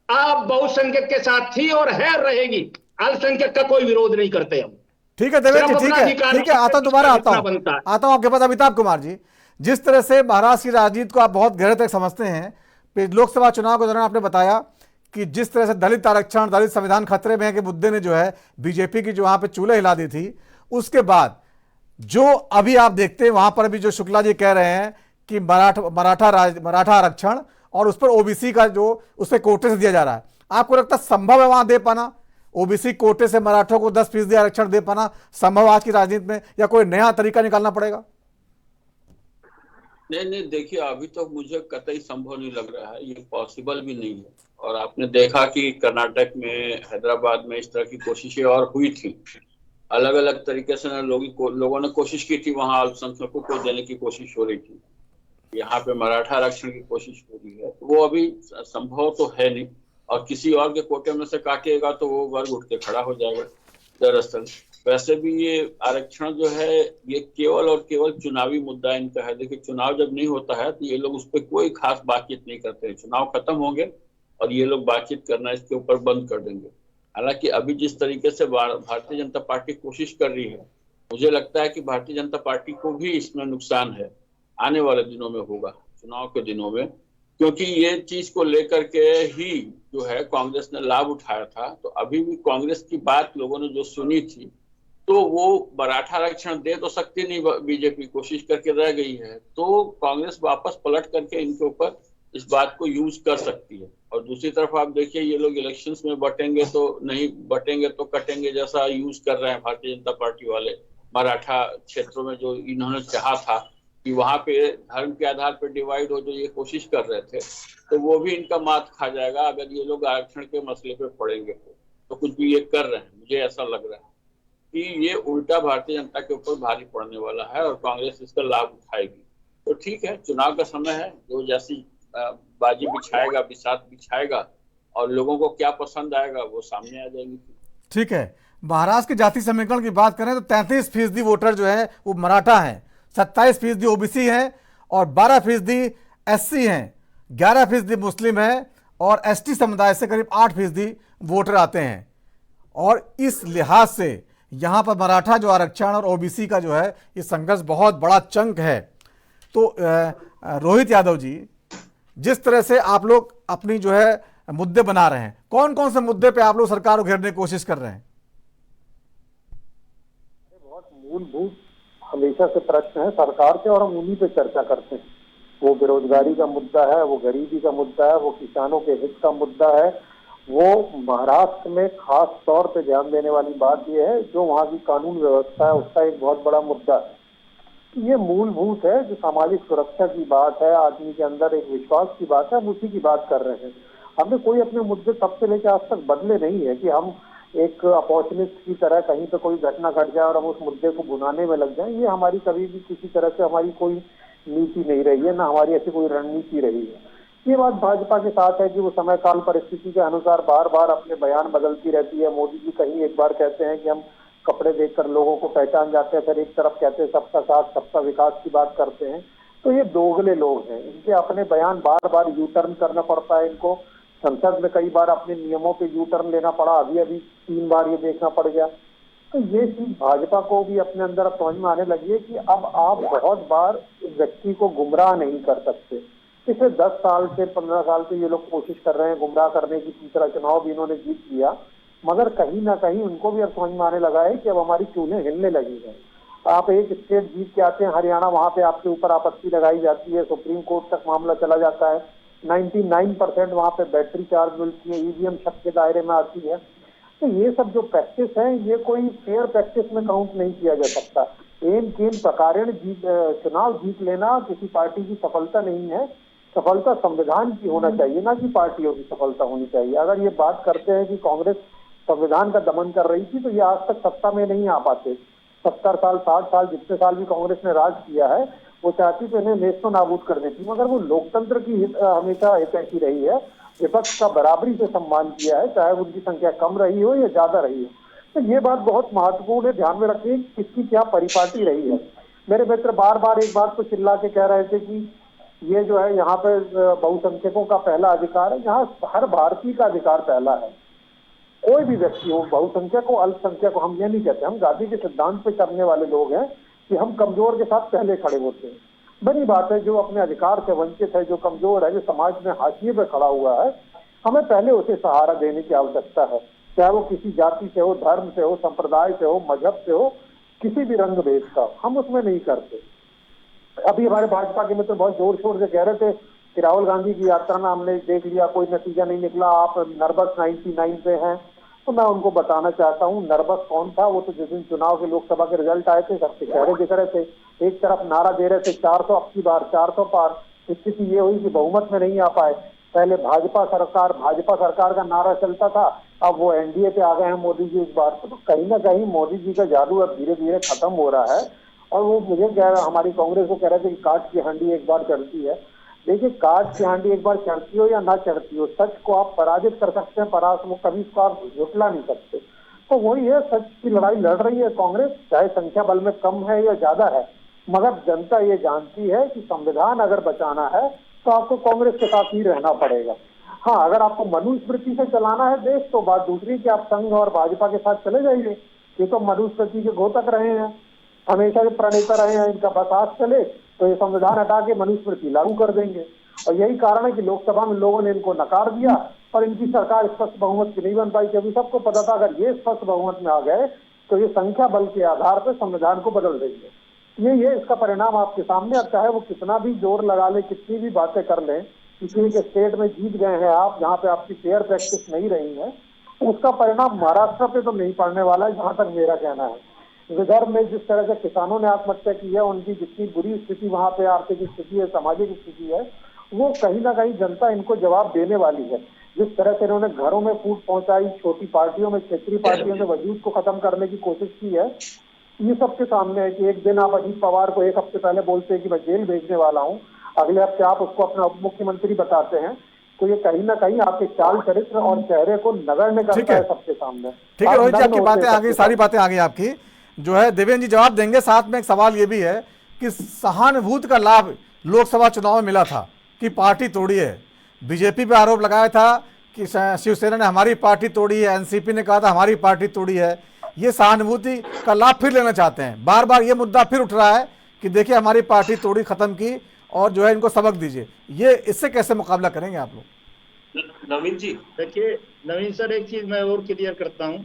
आप बहुसंख्यक के साथ थी और है, रहेगी। अल्पसंख्यक का कोई विरोध नहीं करते हम। ठीक है देवेंद्र जी, ठीक है, आता हूं दोबारा आता हूं आपके पास। अमिताभ कुमार जी, जिस तरह से महाराष्ट्र की राजनीति को आप बहुत गहरे तक समझते हैं, लोकसभा चुनाव के दौरान आपने बताया कि जिस तरह से दलित आरक्षण, दलित संविधान खतरे में है के मुद्दे ने जो है बीजेपी की जो वहां पे चूल्हे हिला दी थी, उसके बाद जो अभी आप देखते हैं वहां पर भी जो शुक्ला जी कह रहे हैं कि मराठा आरक्षण और उस पर ओबीसी का जो उस पर कोटे से दिया जा रहा है, आपको लगता है संभव है वहां दे पाना? ओबीसी कोटे से मराठों को 10% आरक्षण दे पाना संभव आज की राजनीति में, या कोई नया तरीका निकालना पड़ेगा? नहीं, देखिए अभी तो मुझे कतई संभव नहीं लग रहा है, ये पॉसिबल भी नहीं है। और आपने देखा कि कर्नाटक में, हैदराबाद में इस तरह की कोशिशें और हुई थी, अलग अलग तरीके से लोगों ने कोशिश की थी, वहां अल्पसंख्यकों को देने की कोशिश हो रही थी। यहाँ पे मराठा आरक्षण की कोशिश हो रही है, तो वो अभी संभव तो है नहीं, और किसी और के कोटे में से काटेगा तो वो वर्ग उठ के खड़ा हो जाएगा। दरअसल वैसे भी ये आरक्षण जो है ये केवल और केवल चुनावी मुद्दा इनका है। देखिए चुनाव जब नहीं होता है तो ये लोग उस पर कोई खास बातचीत नहीं करते हैं। चुनाव खत्म होंगे और ये लोग बातचीत करना इसके ऊपर बंद कर देंगे। हालांकि अभी जिस तरीके से भारतीय जनता पार्टी कोशिश कर रही है, मुझे लगता है कि भारतीय जनता पार्टी को भी इसमें नुकसान है, आने वाले दिनों में होगा, चुनाव के दिनों में, क्योंकि ये चीज को लेकर के ही जो है कांग्रेस ने लाभ उठाया था। तो अभी भी कांग्रेस की बात लोगों ने जो सुनी थी, तो वो मराठा आरक्षण दे तो सकती नहीं, बीजेपी कोशिश करके रह गई है, तो कांग्रेस वापस पलट करके इनके ऊपर इस बात को यूज कर सकती है। और दूसरी तरफ आप देखिए ये लोग इलेक्शंस में बटेंगे तो नहीं, बटेंगे तो कटेंगे जैसा यूज कर रहे हैं भारतीय जनता पार्टी वाले। मराठा क्षेत्रों में जो इन्होंने चाहा था कि वहां पे धर्म के आधार पर डिवाइड हो, जो ये कोशिश कर रहे थे, तो वो भी इनका मात खा जाएगा अगर ये लोग आरक्षण के मसले पे पड़ेंगे। तो कुछ भी ये कर रहे हैं, मुझे ऐसा लग रहा है कि ये उल्टा भारतीय जनता के ऊपर भारी पड़ने वाला है और कांग्रेस इसका लाभ उठाएगी। तो ठीक है, चुनाव का समय है, जो जैसी बाजी बिछाएगा, बिसात बिछाएगा और लोगों को क्या पसंद आएगा वो सामने आ जाएगी। ठीक है, महाराष्ट्र के जाति समीकरण की बात करें तो 33% वोटर जो है वो मराठा हैं, 27% ओबीसी हैं और 12% एससी हैं, 11% मुस्लिम है और एसटी समुदाय से करीब 8% वोटर आते हैं। और इस लिहाज से यहाँ पर मराठा जो आरक्षण और ओबीसी का जो है ये संघर्ष बहुत बड़ा चंक है। तो रोहित यादव जी, जिस तरह से आप लोग अपनी जो है मुद्दे बना रहे हैं, कौन कौन से मुद्दे पे आप लोग सरकार को घेरने की कोशिश कर रहे हैं? बहुत मूलभूत हमेशा से प्रश्न है सरकार के और हम उन्हीं पे चर्चा करते हैं। वो बेरोजगारी का मुद्दा है, वो गरीबी का मुद्दा है, वो किसानों के हित का मुद्दा है। वो महाराष्ट्र में खास तौर पे ध्यान देने वाली बात यह है जो वहाँ की कानून व्यवस्था है उसका एक बहुत बड़ा मुद्दा है। ये मूलभूत है, जो सामाजिक सुरक्षा की बात है, आदमी के अंदर एक विश्वास की बात है, हम उसी की बात कर रहे हैं। हमने कोई अपने मुद्दे तब से लेकर आज तक बदले नहीं है कि हम एक अपॉर्चुनिस्ट की तरह कहीं पे कोई घटना घट जाए और हम उस मुद्दे को भुनाने में लग जाएं। ये हमारी कभी भी किसी तरह से हमारी कोई नीति नहीं रही है, ना हमारी ऐसी कोई रणनीति रही है। ये बात भाजपा के साथ है कि वो समय काल परिस्थिति के अनुसार बार बार अपने बयान बदलती रहती है। मोदी जी कहीं एक बार कहते हैं कि हम कपड़े देखकर लोगों को पहचान जाते हैं, फिर एक तरफ कहते हैं सबका साथ सबका विकास की बात करते हैं। तो ये दोगले लोग हैं, इनके अपने बयान बार बार यू टर्न करना पड़ता है इनको। संसद में कई बार अपने नियमों पे यू टर्न लेना पड़ा, अभी 3 बार ये देखना पड़ गया। तो ये चीज भाजपा को भी अपने अंदर समझ में आने लगी है कि अब आप बहुत बार व्यक्ति को गुमराह नहीं कर सकते। पिछले 10 साल से 15 साल से ये लोग कोशिश कर रहे हैं गुमराह करने की। तीसरा चुनाव भी इन्होंने जीत लिया, मगर कहीं ना कहीं उनको भी अब समझ में आने लगा है कि अब हमारी चूल्हे हिलने लगी है। आप एक स्टेट जीत के आते हैं हरियाणा, वहां पे आपके ऊपर आपत्ति लगाई जाती है, सुप्रीम कोर्ट तक मामला चला जाता है। 99% वहां पे बैटरी चार्ज मिलती है, ईवीएम शक के दायरे में आती है। तो ये सब जो प्रैक्टिस है ये कोई फेयर प्रैक्टिस में काउंट नहीं किया जा सकता। एन केन प्रकारेण चुनाव जीत लेना किसी पार्टी की सफलता नहीं है। सफलता संविधान की होना चाहिए, ना कि पार्टियों की सफलता होनी चाहिए। अगर ये बात करते हैं कि कांग्रेस संविधान का दमन कर रही थी तो ये आज तक सत्ता में नहीं आ पाते। 70 साल 60 साल जितने साल भी कांग्रेस ने राज किया है वो चाहती तो इन्हें नेस्तो नाबूद कर देती, मगर वो लोकतंत्र की हमेशा हितैषी रही है, विपक्ष का बराबरी से सम्मान किया है, चाहे उनकी संख्या कम रही हो या ज्यादा रही हो। तो ये बात बहुत महत्वपूर्ण है, ध्यान में रखिए किसकी क्या परिपाटी रही है। मेरे मित्र बार बार एक बात को चिल्ला के कह रहे थे कि ये जो है यहाँ पे बहुसंख्यकों का पहला अधिकार है। यहाँ हर भारतीय का अधिकार पहला है, कोई भी व्यक्ति हो, बहुसंख्यक हो अल्पसंख्यक हो, हम ये नहीं कहते। हम गांधी के सिद्धांत पे चलने वाले लोग हैं कि हम कमजोर के साथ पहले खड़े होते हैं। बड़ी बात है, जो अपने अधिकार से वंचित है, जो कमजोर है, जो समाज में हाशिए पे खड़ा हुआ है, हमें पहले उसे सहारा देने की आवश्यकता है, चाहे वो किसी जाति से हो, धर्म से हो, संप्रदाय से हो, मजहब से हो, किसी भी रंग भेद का, हम उसमें नहीं करते। अभी हमारे भाजपा के मित्र बहुत जोर शोर से कह रहे थे कि राहुल गांधी की यात्रा में हमने देख लिया, कोई नतीजा नहीं निकला, आप नर्वस 99 पे हैं। तो मैं उनको बताना चाहता हूँ, नर्वस कौन था? वो तो जिस दिन चुनाव के लोकसभा के रिजल्ट आए थे, सबके चेहरे दिख रहे थे, एक तरफ नारा दे रहे थे 400 अब की बार 400 पार। स्थिति ये हुई कि बहुमत में नहीं आ पाए। पहले भाजपा सरकार का नारा चलता था, अब वो एनडीए पे आ गए हैं मोदी जी इस बार। तो कहीं ना कहीं मोदी जी का जादू अब धीरे धीरे खत्म हो रहा है। और वो मुझे कह रहा, हमारी कांग्रेस को कह रहे थे कि काट की हांडी एक बार चढ़ती है। देखिए, काट की हांडी एक बार चढ़ती हो या ना चढ़ती हो, सच को आप पराजित कर सकते हैं, कभी इसको आप झुटला नहीं सकते। तो वही है, सच की लड़ाई लड़ रही है कांग्रेस, चाहे संख्या बल में कम है या ज्यादा है, मगर जनता ये जानती है कि संविधान अगर बचाना है तो आपको कांग्रेस के साथ ही रहना पड़ेगा। हाँ, अगर आपको मनुस्मृति से चलाना है देश, तो बात दूसरी कि आप संघ और भाजपा के साथ चले जाइए। ये तो मनुस्मृति के घोतक रहे हैं, हमेशा के प्रणेता रहे हैं, इनका बसात चले तो ये संविधान हटा के मनुस्मृति लागू कर देंगे। और यही कारण है कि लोकसभा में लोगों ने इनको नकार दिया और इनकी सरकार स्पष्ट बहुमत की नहीं बन पाई, क्योंकि सबको पता था अगर ये स्पष्ट बहुमत में आ गए तो ये संख्या बल के आधार पर संविधान को बदल देंगे। ये इसका परिणाम आपके सामने। अब चाहे वो कितना भी जोर लगा ले, कितनी भी बातें कर लें, किसी के स्टेट में जीत गए हैं आप, जहाँ पे आपकी फेयर प्रैक्टिस नहीं रही है, उसका परिणाम महाराष्ट्र पे तो नहीं पड़ने वाला है, जहाँ तक मेरा कहना है। विदर्भ में जिस तरह से किसानों ने आत्महत्या की है, उनकी जितनी बुरी स्थिति वहाँ पे आर्थिक स्थिति है, सामाजिक स्थिति है, वो कहीं ना कहीं जनता इनको जवाब देने वाली है। जिस तरह से इन्होंने घरों में फूट पहुंचाई, छोटी पार्टियों में, क्षेत्रीय पार्टियों में वजूद को खत्म करने की कोशिश की है, ये सबके सामने है। कि एक दिन आप अजीत पवार को एक हफ्ते पहले बोलते हैं कि मैं जेल भेजने वाला हूँ, अगले हफ्ते आप उसको अपना उप मुख्यमंत्री बताते हैं, तो ये कहीं ना कहीं आपके चाल चरित्र और चेहरे को नगण्य करता है सबके सामने। ठीक है रोहित जी, आपकी बातें आ गई, सारी बातें आ गई आपकी, जो है देवेंद्र जी जवाब देंगे। साथ में एक सवाल ये भी है कि सहानुभूति का लाभ लोकसभा चुनाव में मिला था कि पार्टी तोड़ी है। बीजेपी पे आरोप लगाया था कि शिवसेना ने हमारी पार्टी तोड़ी है, एनसीपी ने कहा था हमारी पार्टी तोड़ी है। ये सहानुभूति का लाभ फिर लेना चाहते हैं, बार बार ये मुद्दा फिर उठ रहा है कि देखिए हमारी पार्टी तोड़ी, खत्म की, और जो है इनको सबक दीजिए। ये इससे कैसे मुकाबला करेंगे आप लोग? नवीन जी देखिए, नवीन सर एक चीज मैं और क्लियर करता हूँ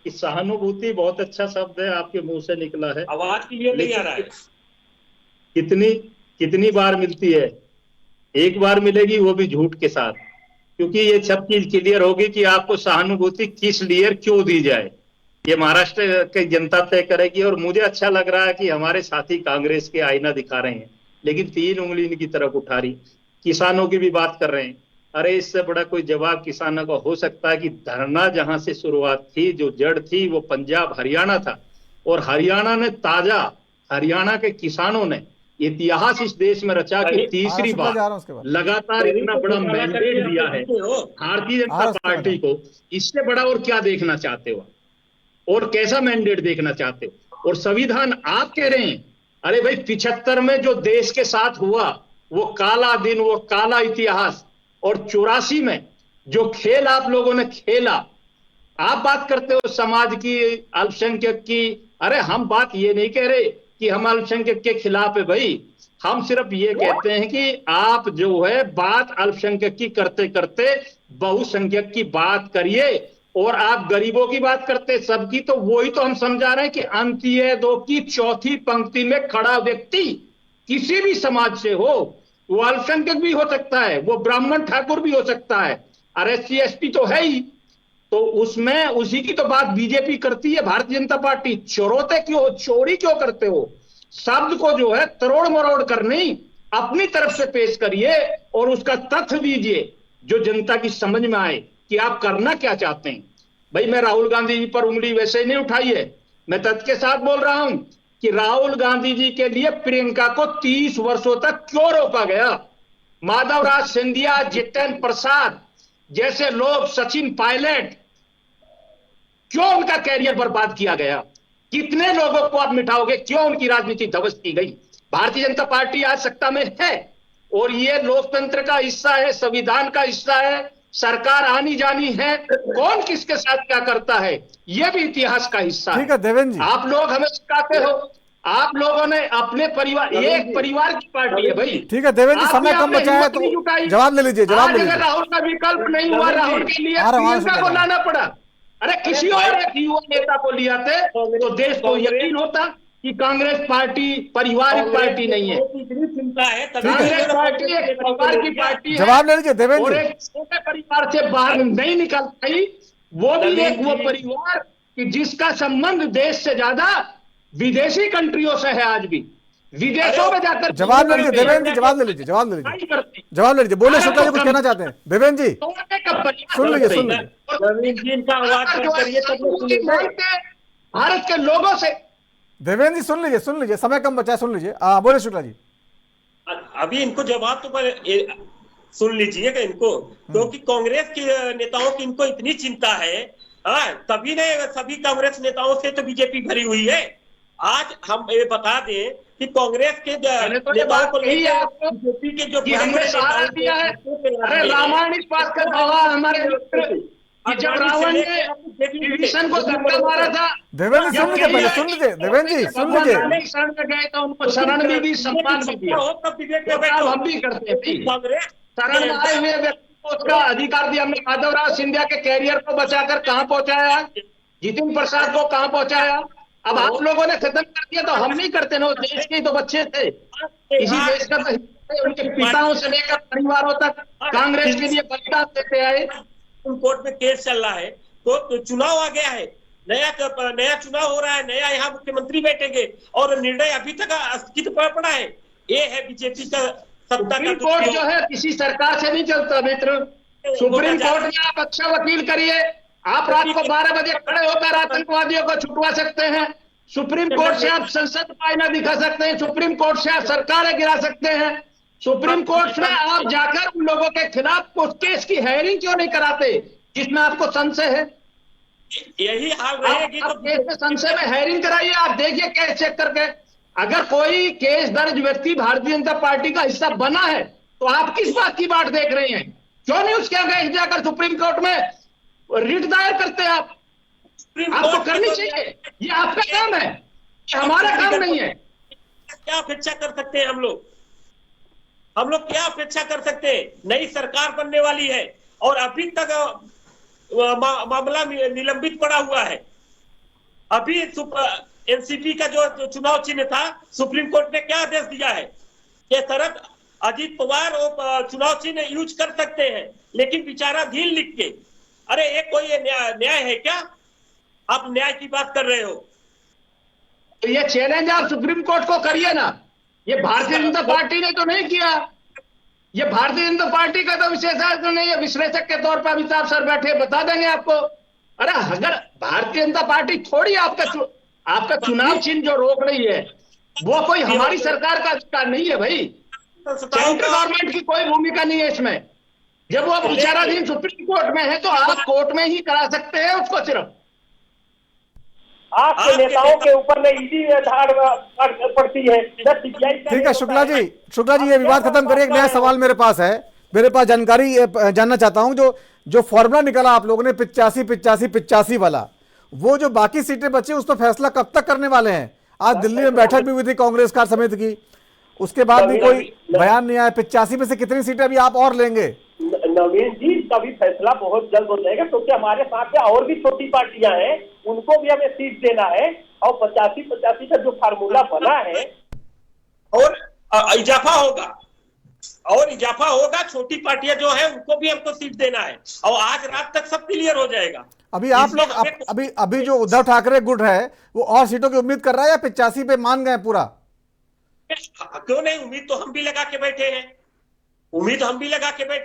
कि सहानुभूति बहुत अच्छा शब्द है, आपके मुंह से निकला है, आवाज क्लियर नहीं आ रहा है। कितनी बार मिलती है? एक बार मिलेगी, वो भी झूठ के साथ, क्योंकि ये सब चीज क्लियर होगी कि आपको सहानुभूति किस लिए क्यों दी जाए, ये महाराष्ट्र की जनता तय करेगी। और मुझे अच्छा लग रहा है कि हमारे साथी कांग्रेस के आईना दिखा रहे हैं, लेकिन 3 उंगली इनकी तरफ उठा रही, किसानों की भी बात कर रहे हैं। अरे इससे बड़ा कोई जवाब किसानों का हो सकता है कि धरना जहां से शुरुआत थी, जो जड़ थी, वो पंजाब हरियाणा था, और हरियाणा ने हरियाणा के किसानों ने इतिहास इस देश में रचा कि तीसरी बार लगातार इतना बड़ा मैंडेट दिया है भारतीय जनता पार्टी को। इससे बड़ा और क्या देखना चाहते हो, और कैसा मैंडेट देखना चाहते हो? और संविधान आप कह रहे हैं, अरे भाई 75 में जो देश के साथ हुआ वो काला दिन, वो काला इतिहास, और 84 में जो खेल आप लोगों ने खेला, आप बात करते हो समाज की, अल्पसंख्यक की। अरे हम बात ये नहीं कह रहे कि हम अल्पसंख्यक के खिलाफ है भाई, हम सिर्फ ये कहते हैं कि आप जो है बात अल्पसंख्यक की करते करते बहुसंख्यक की बात करिए, और आप गरीबों की बात करते सबकी, तो वही तो हम समझा रहे हैं कि अंत्योदय की चौथी पंक्ति में खड़ा व्यक्ति किसी भी समाज से हो, वो अल्पसंख्यक भी हो सकता है, वो ब्राह्मण ठाकुर भी हो सकता है, और SC ST तो है ही, तो उसमें उसी की तो बात बीजेपी करती है, भारतीय जनता पार्टी। चोरी क्यों करते हो? शब्द को जो है तरोड़ मरोड़ कर नहीं, अपनी तरफ से पेश करिए और उसका तथ्य दीजिए जो जनता की समझ में आए कि आप करना क्या चाहते हैं। भाई मैं राहुल गांधी जी पर उंगली वैसे ही नहीं उठाई है, मैं तथ्य के साथ बोल रहा हूं कि राहुल गांधी जी के लिए प्रियंका को 30 वर्षों तक क्यों रोका गया। माधवराज सिंधिया, जितेंद्र प्रसाद जैसे लोग, सचिन पायलट, क्यों उनका कैरियर बर्बाद किया गया? कितने लोगों को आप मिटाओगे? क्यों उनकी राजनीति ध्वस्त की गई? भारतीय जनता पार्टी आज सत्ता में है और ये लोकतंत्र का हिस्सा है, संविधान का हिस्सा है, सरकार आनी जानी है, कौन किसके साथ क्या करता है ये भी इतिहास का हिस्सा ठीक है देवेंद्र जी, आप लोग हमें सिखाते हो। आप लोगों ने अपने परिवार, एक परिवार की पार्टी है भाई। ठीक है देवेंद्र जी, समय कम बचा है तो जवाब ले लीजिए, जवाब ले अगर लीजिए। राहुल का विकल्प नहीं हुआ, राहुल के लिए प्रियंका को लाना पड़ा। अरे किसी और एक युवा नेता को लिया थे तो देश को यकीन होता कि कांग्रेस पार्टी पारिवारिक पार्टी नहीं है। चिंता है, कांग्रेस पार्टी एक परिवार की पार्टी है। जवाब ले लीजिए देवेंद्र और जी। एक छोटे परिवार से बाहर नहीं निकल पाई, वो भी एक वो परिवार कि जिसका संबंध देश से ज्यादा विदेशी कंट्रियों से है। आज भी विदेशों में जाकर जवाब ले लीजिए देवेंद्र जी, जवाब ले लीजिए, जवाब ले लीजिए, जवाब ले लीजिए। बोले शुक्ला जी, कुछ कहना चाहते हैं? देवेंद्र जी सुन लीजिए, सुन लीजिए भारत के लोगों से। देवेंद्र जी सुन लीजिए, सुन लीजिए, समय कम बचा है, सुन लीजिए। बोले शुक्ला जी। अभी इनको जवाब तो सुन लीजिएगा इनको, क्योंकि कांग्रेस के नेताओं की इनको इतनी चिंता है। तभी ने सभी कांग्रेस नेताओं से तो बीजेपी भरी हुई है। आज हम ये बता दें कि कांग्रेस के नेताओं को बीजेपी के जो हमने सहारा दिया है। अरे रामायण इस बात का गवाह हमारे कि जब रावण ने विभीषण को धक्का मारा था। देवेंद्र जी सुन लीजिए, पहले सुन लीजिए, देवेंद्र जी सुन लीजिए। शरण में गए तो उनको शरण में भी सम्मान भी दिया, हम भी करते हैं। शरण में आए हुए व्यक्ति को उसका अधिकार दिया। हमने माधवराज सिंधिया के कैरियर को बचाकर कहां पहुंचाया, जितेंद्र प्रसाद को कहां पहुंचाया। अब आप लोगों ने खत्म कर दिया तो हम नहीं करते ना, देश के तो बच्चे थे, इसी देश का तो उनके पिताओं से लेकर परिवारों तक कांग्रेस के लिए बलिदान देते आए। कोर्ट में केस चल रहा है तो चुनाव आ गया है, नया चुनाव हो रहा है, नया यहाँ मुख्यमंत्री बैठेंगे और निर्णय अभी तक अस्तित्व पर पड़ा है। ये है बीजेपी का सत्ता का कोर्ट जो है किसी सरकार से नहीं चलता मित्र। सुप्रीम कोर्ट में आप अच्छा वकील करिए, आप रात को 12 बजे खड़े होकर आतंकवादियों को छुटवा सकते हैं। सुप्रीम कोर्ट से आप संसद का आईना दिखा सकते हैं, सुप्रीम कोर्ट से आप सरकारें गिरा सकते हैं, सुप्रीम कोर्ट में आप जाकर उन लोगों के खिलाफ उस केस की हेयरिंग क्यों नहीं कराते जिसमें आपको संशय है। यही हाल रहेगी तो केस में संशय में हेयरिंग कराइए, आप देखिए केस चेक करके। अगर कोई केस दर्ज व्यक्ति भारतीय जनता पार्टी का हिस्सा बना है तो आप किस बात की बात देख रहे हैं? क्यों नहीं उसके आगे जाकर सुप्रीम कोर्ट में रिट दायर करते हैं? आपको करनी चाहिए, ये आपका काम है, हमारा काम नहीं है। क्या अपेक्षा कर सकते हैं हम लोग क्या अपेक्षा कर सकते हैं? नई सरकार बनने वाली है और अभी तक मामला निलंबित पड़ा हुआ है। अभी एनसीपी का जो चुनाव चिन्ह था, सुप्रीम कोर्ट ने क्या आदेश दिया है कि शरद अजीत पवार वो चुनाव चिन्ह यूज कर सकते हैं, लेकिन बेचारा ढील लिख के। अरे ये कोई न्याय है क्या? आप न्याय की बात कर रहे हो तो ये चैलेंज आप सुप्रीम कोर्ट को करिए ना। ये भारतीय जनता पार्टी ने तो नहीं किया, ये भारतीय जनता पार्टी का तो विशेषज्ञ नहीं है, विश्लेषक के तौर पर अमिताभ सर बैठे बता देंगे आपको। अरे अगर भारतीय जनता पार्टी थोड़ी आपका चुनाव चिन्ह जो रोक रही है वो कोई हमारी सरकार का अधिकार नहीं है भाई। सेंट्रल गवर्नमेंट की कोई भूमिका नहीं है इसमें। जब वो विचाराधीन सुप्रीम कोर्ट में है तो आप कोर्ट में ही करा सकते हैं उसको। सिर्फ आपके नेताओं के ऊपर में ईडी धाड़ पड़ती है। ठीक है शुक्ला जी, ये विवाद खत्म करिए। एक नया सवाल मेरे पास है, मेरे पास जानकारी जानना चाहता हूं। जो फॉर्मूला निकला आप लोगों ने 85-85-85 वाला, वो जो बाकी सीटें बची उस पर फैसला कब तक करने वाले हैं? आज दिल्ली में बैठक भी हुई थी कांग्रेस कार्य समिति की, उसके बाद भी कोई बयान नहीं आया। 85 में से कितनी सीटें अभी आप और लेंगे? नवीन जी, इसका भी फैसला बहुत जल्द हो जाएगा, क्योंकि हमारे साथ में और भी छोटी पार्टियां हैं, उनको भी हमें सीट देना है और 85-85 का जो फार्मूला बना है और इजाफा होगा। छोटी पार्टियां जो है उनको भी हमको सीट देना है और आज रात तक सब क्लियर हो जाएगा। अभी आप लोग अभी जो उद्धव ठाकरे गुट है वो और सीटों की उम्मीद कर रहा है या 85 पे मान गए पूरा? क्यों नहीं, उम्मीद तो हम भी लगा के बैठे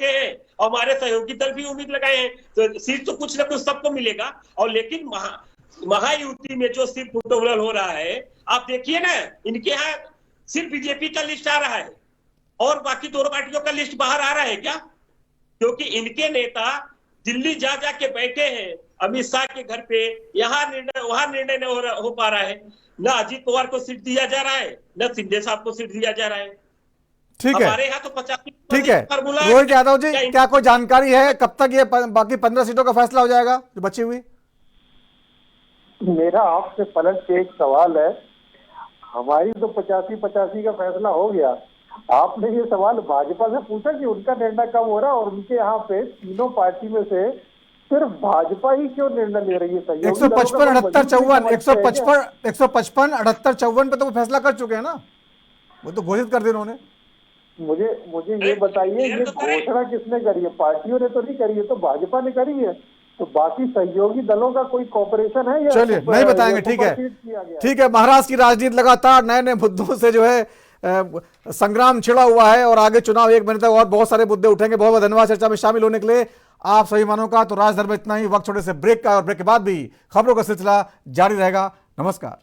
हैं, और हमारे सहयोगी दल भी उम्मीद लगाए हैं। तो सीट तो कुछ ना कुछ सबको मिलेगा। और लेकिन महायुति में जो सिर्फ फुटबॉल हो रहा है, आप देखिए ना, इनके यहाँ सिर्फ बीजेपी का लिस्ट आ रहा है और बाकी दोनों पार्टियों का लिस्ट बाहर आ रहा है क्या? क्योंकि इनके नेता दिल्ली जा के बैठे हैं अमित शाह के घर पे, यहाँ निर्णय वहां निर्णय नहीं हो पा रहा है। न अजीत पवार को सीट दिया जा रहा है, न शिंदे साहब को सीट दिया जा रहा है। ठीक है, हमारे यहाँ तो 50 ठीक है। रोहित यादव जी, क्या कोई जानकारी है कब तक ये बाकी 15 सीटों का फैसला हो जाएगा जो बची हुई? मेरा आपसे पलट के एक सवाल है, हमारी तो 85-85 का फैसला हो गया, आपने ये सवाल भाजपा से पूछा कि उनका निर्णय कब हो रहा है? और उनके यहाँ पे तीनों पार्टी में से सिर्फ भाजपा ही क्यों निर्णय ले रही है? 155, 78, 54, 155, 78, 54 पे तो वो फैसला कर चुके हैं ना, वो तो घोषित कर दिया उन्होंने। मुझे ये बताइए, ये घोषणा किसने करी है? पार्टियों ने तो नहीं करी है, तो भाजपा ने करी है। तो बाकी सहयोगी दलों का कोई कॉपरेशन है या? चलिए, नहीं बताएंगे। ठीक है, ठीक है। महाराष्ट्र की राजनीति लगातार नए नए मुद्दों से जो है संग्राम छिड़ा हुआ है और आगे चुनाव 1 महीने तक और बहुत सारे मुद्दे उठेंगे। बहुत बहुत धन्यवाद चर्चा में शामिल होने के लिए आप सभी मानों का। तो राजधर में इतना ही, वक्त छोटे से ब्रेक का, और ब्रेक के बाद भी खबरों का सिलसिला जारी रहेगा। नमस्कार।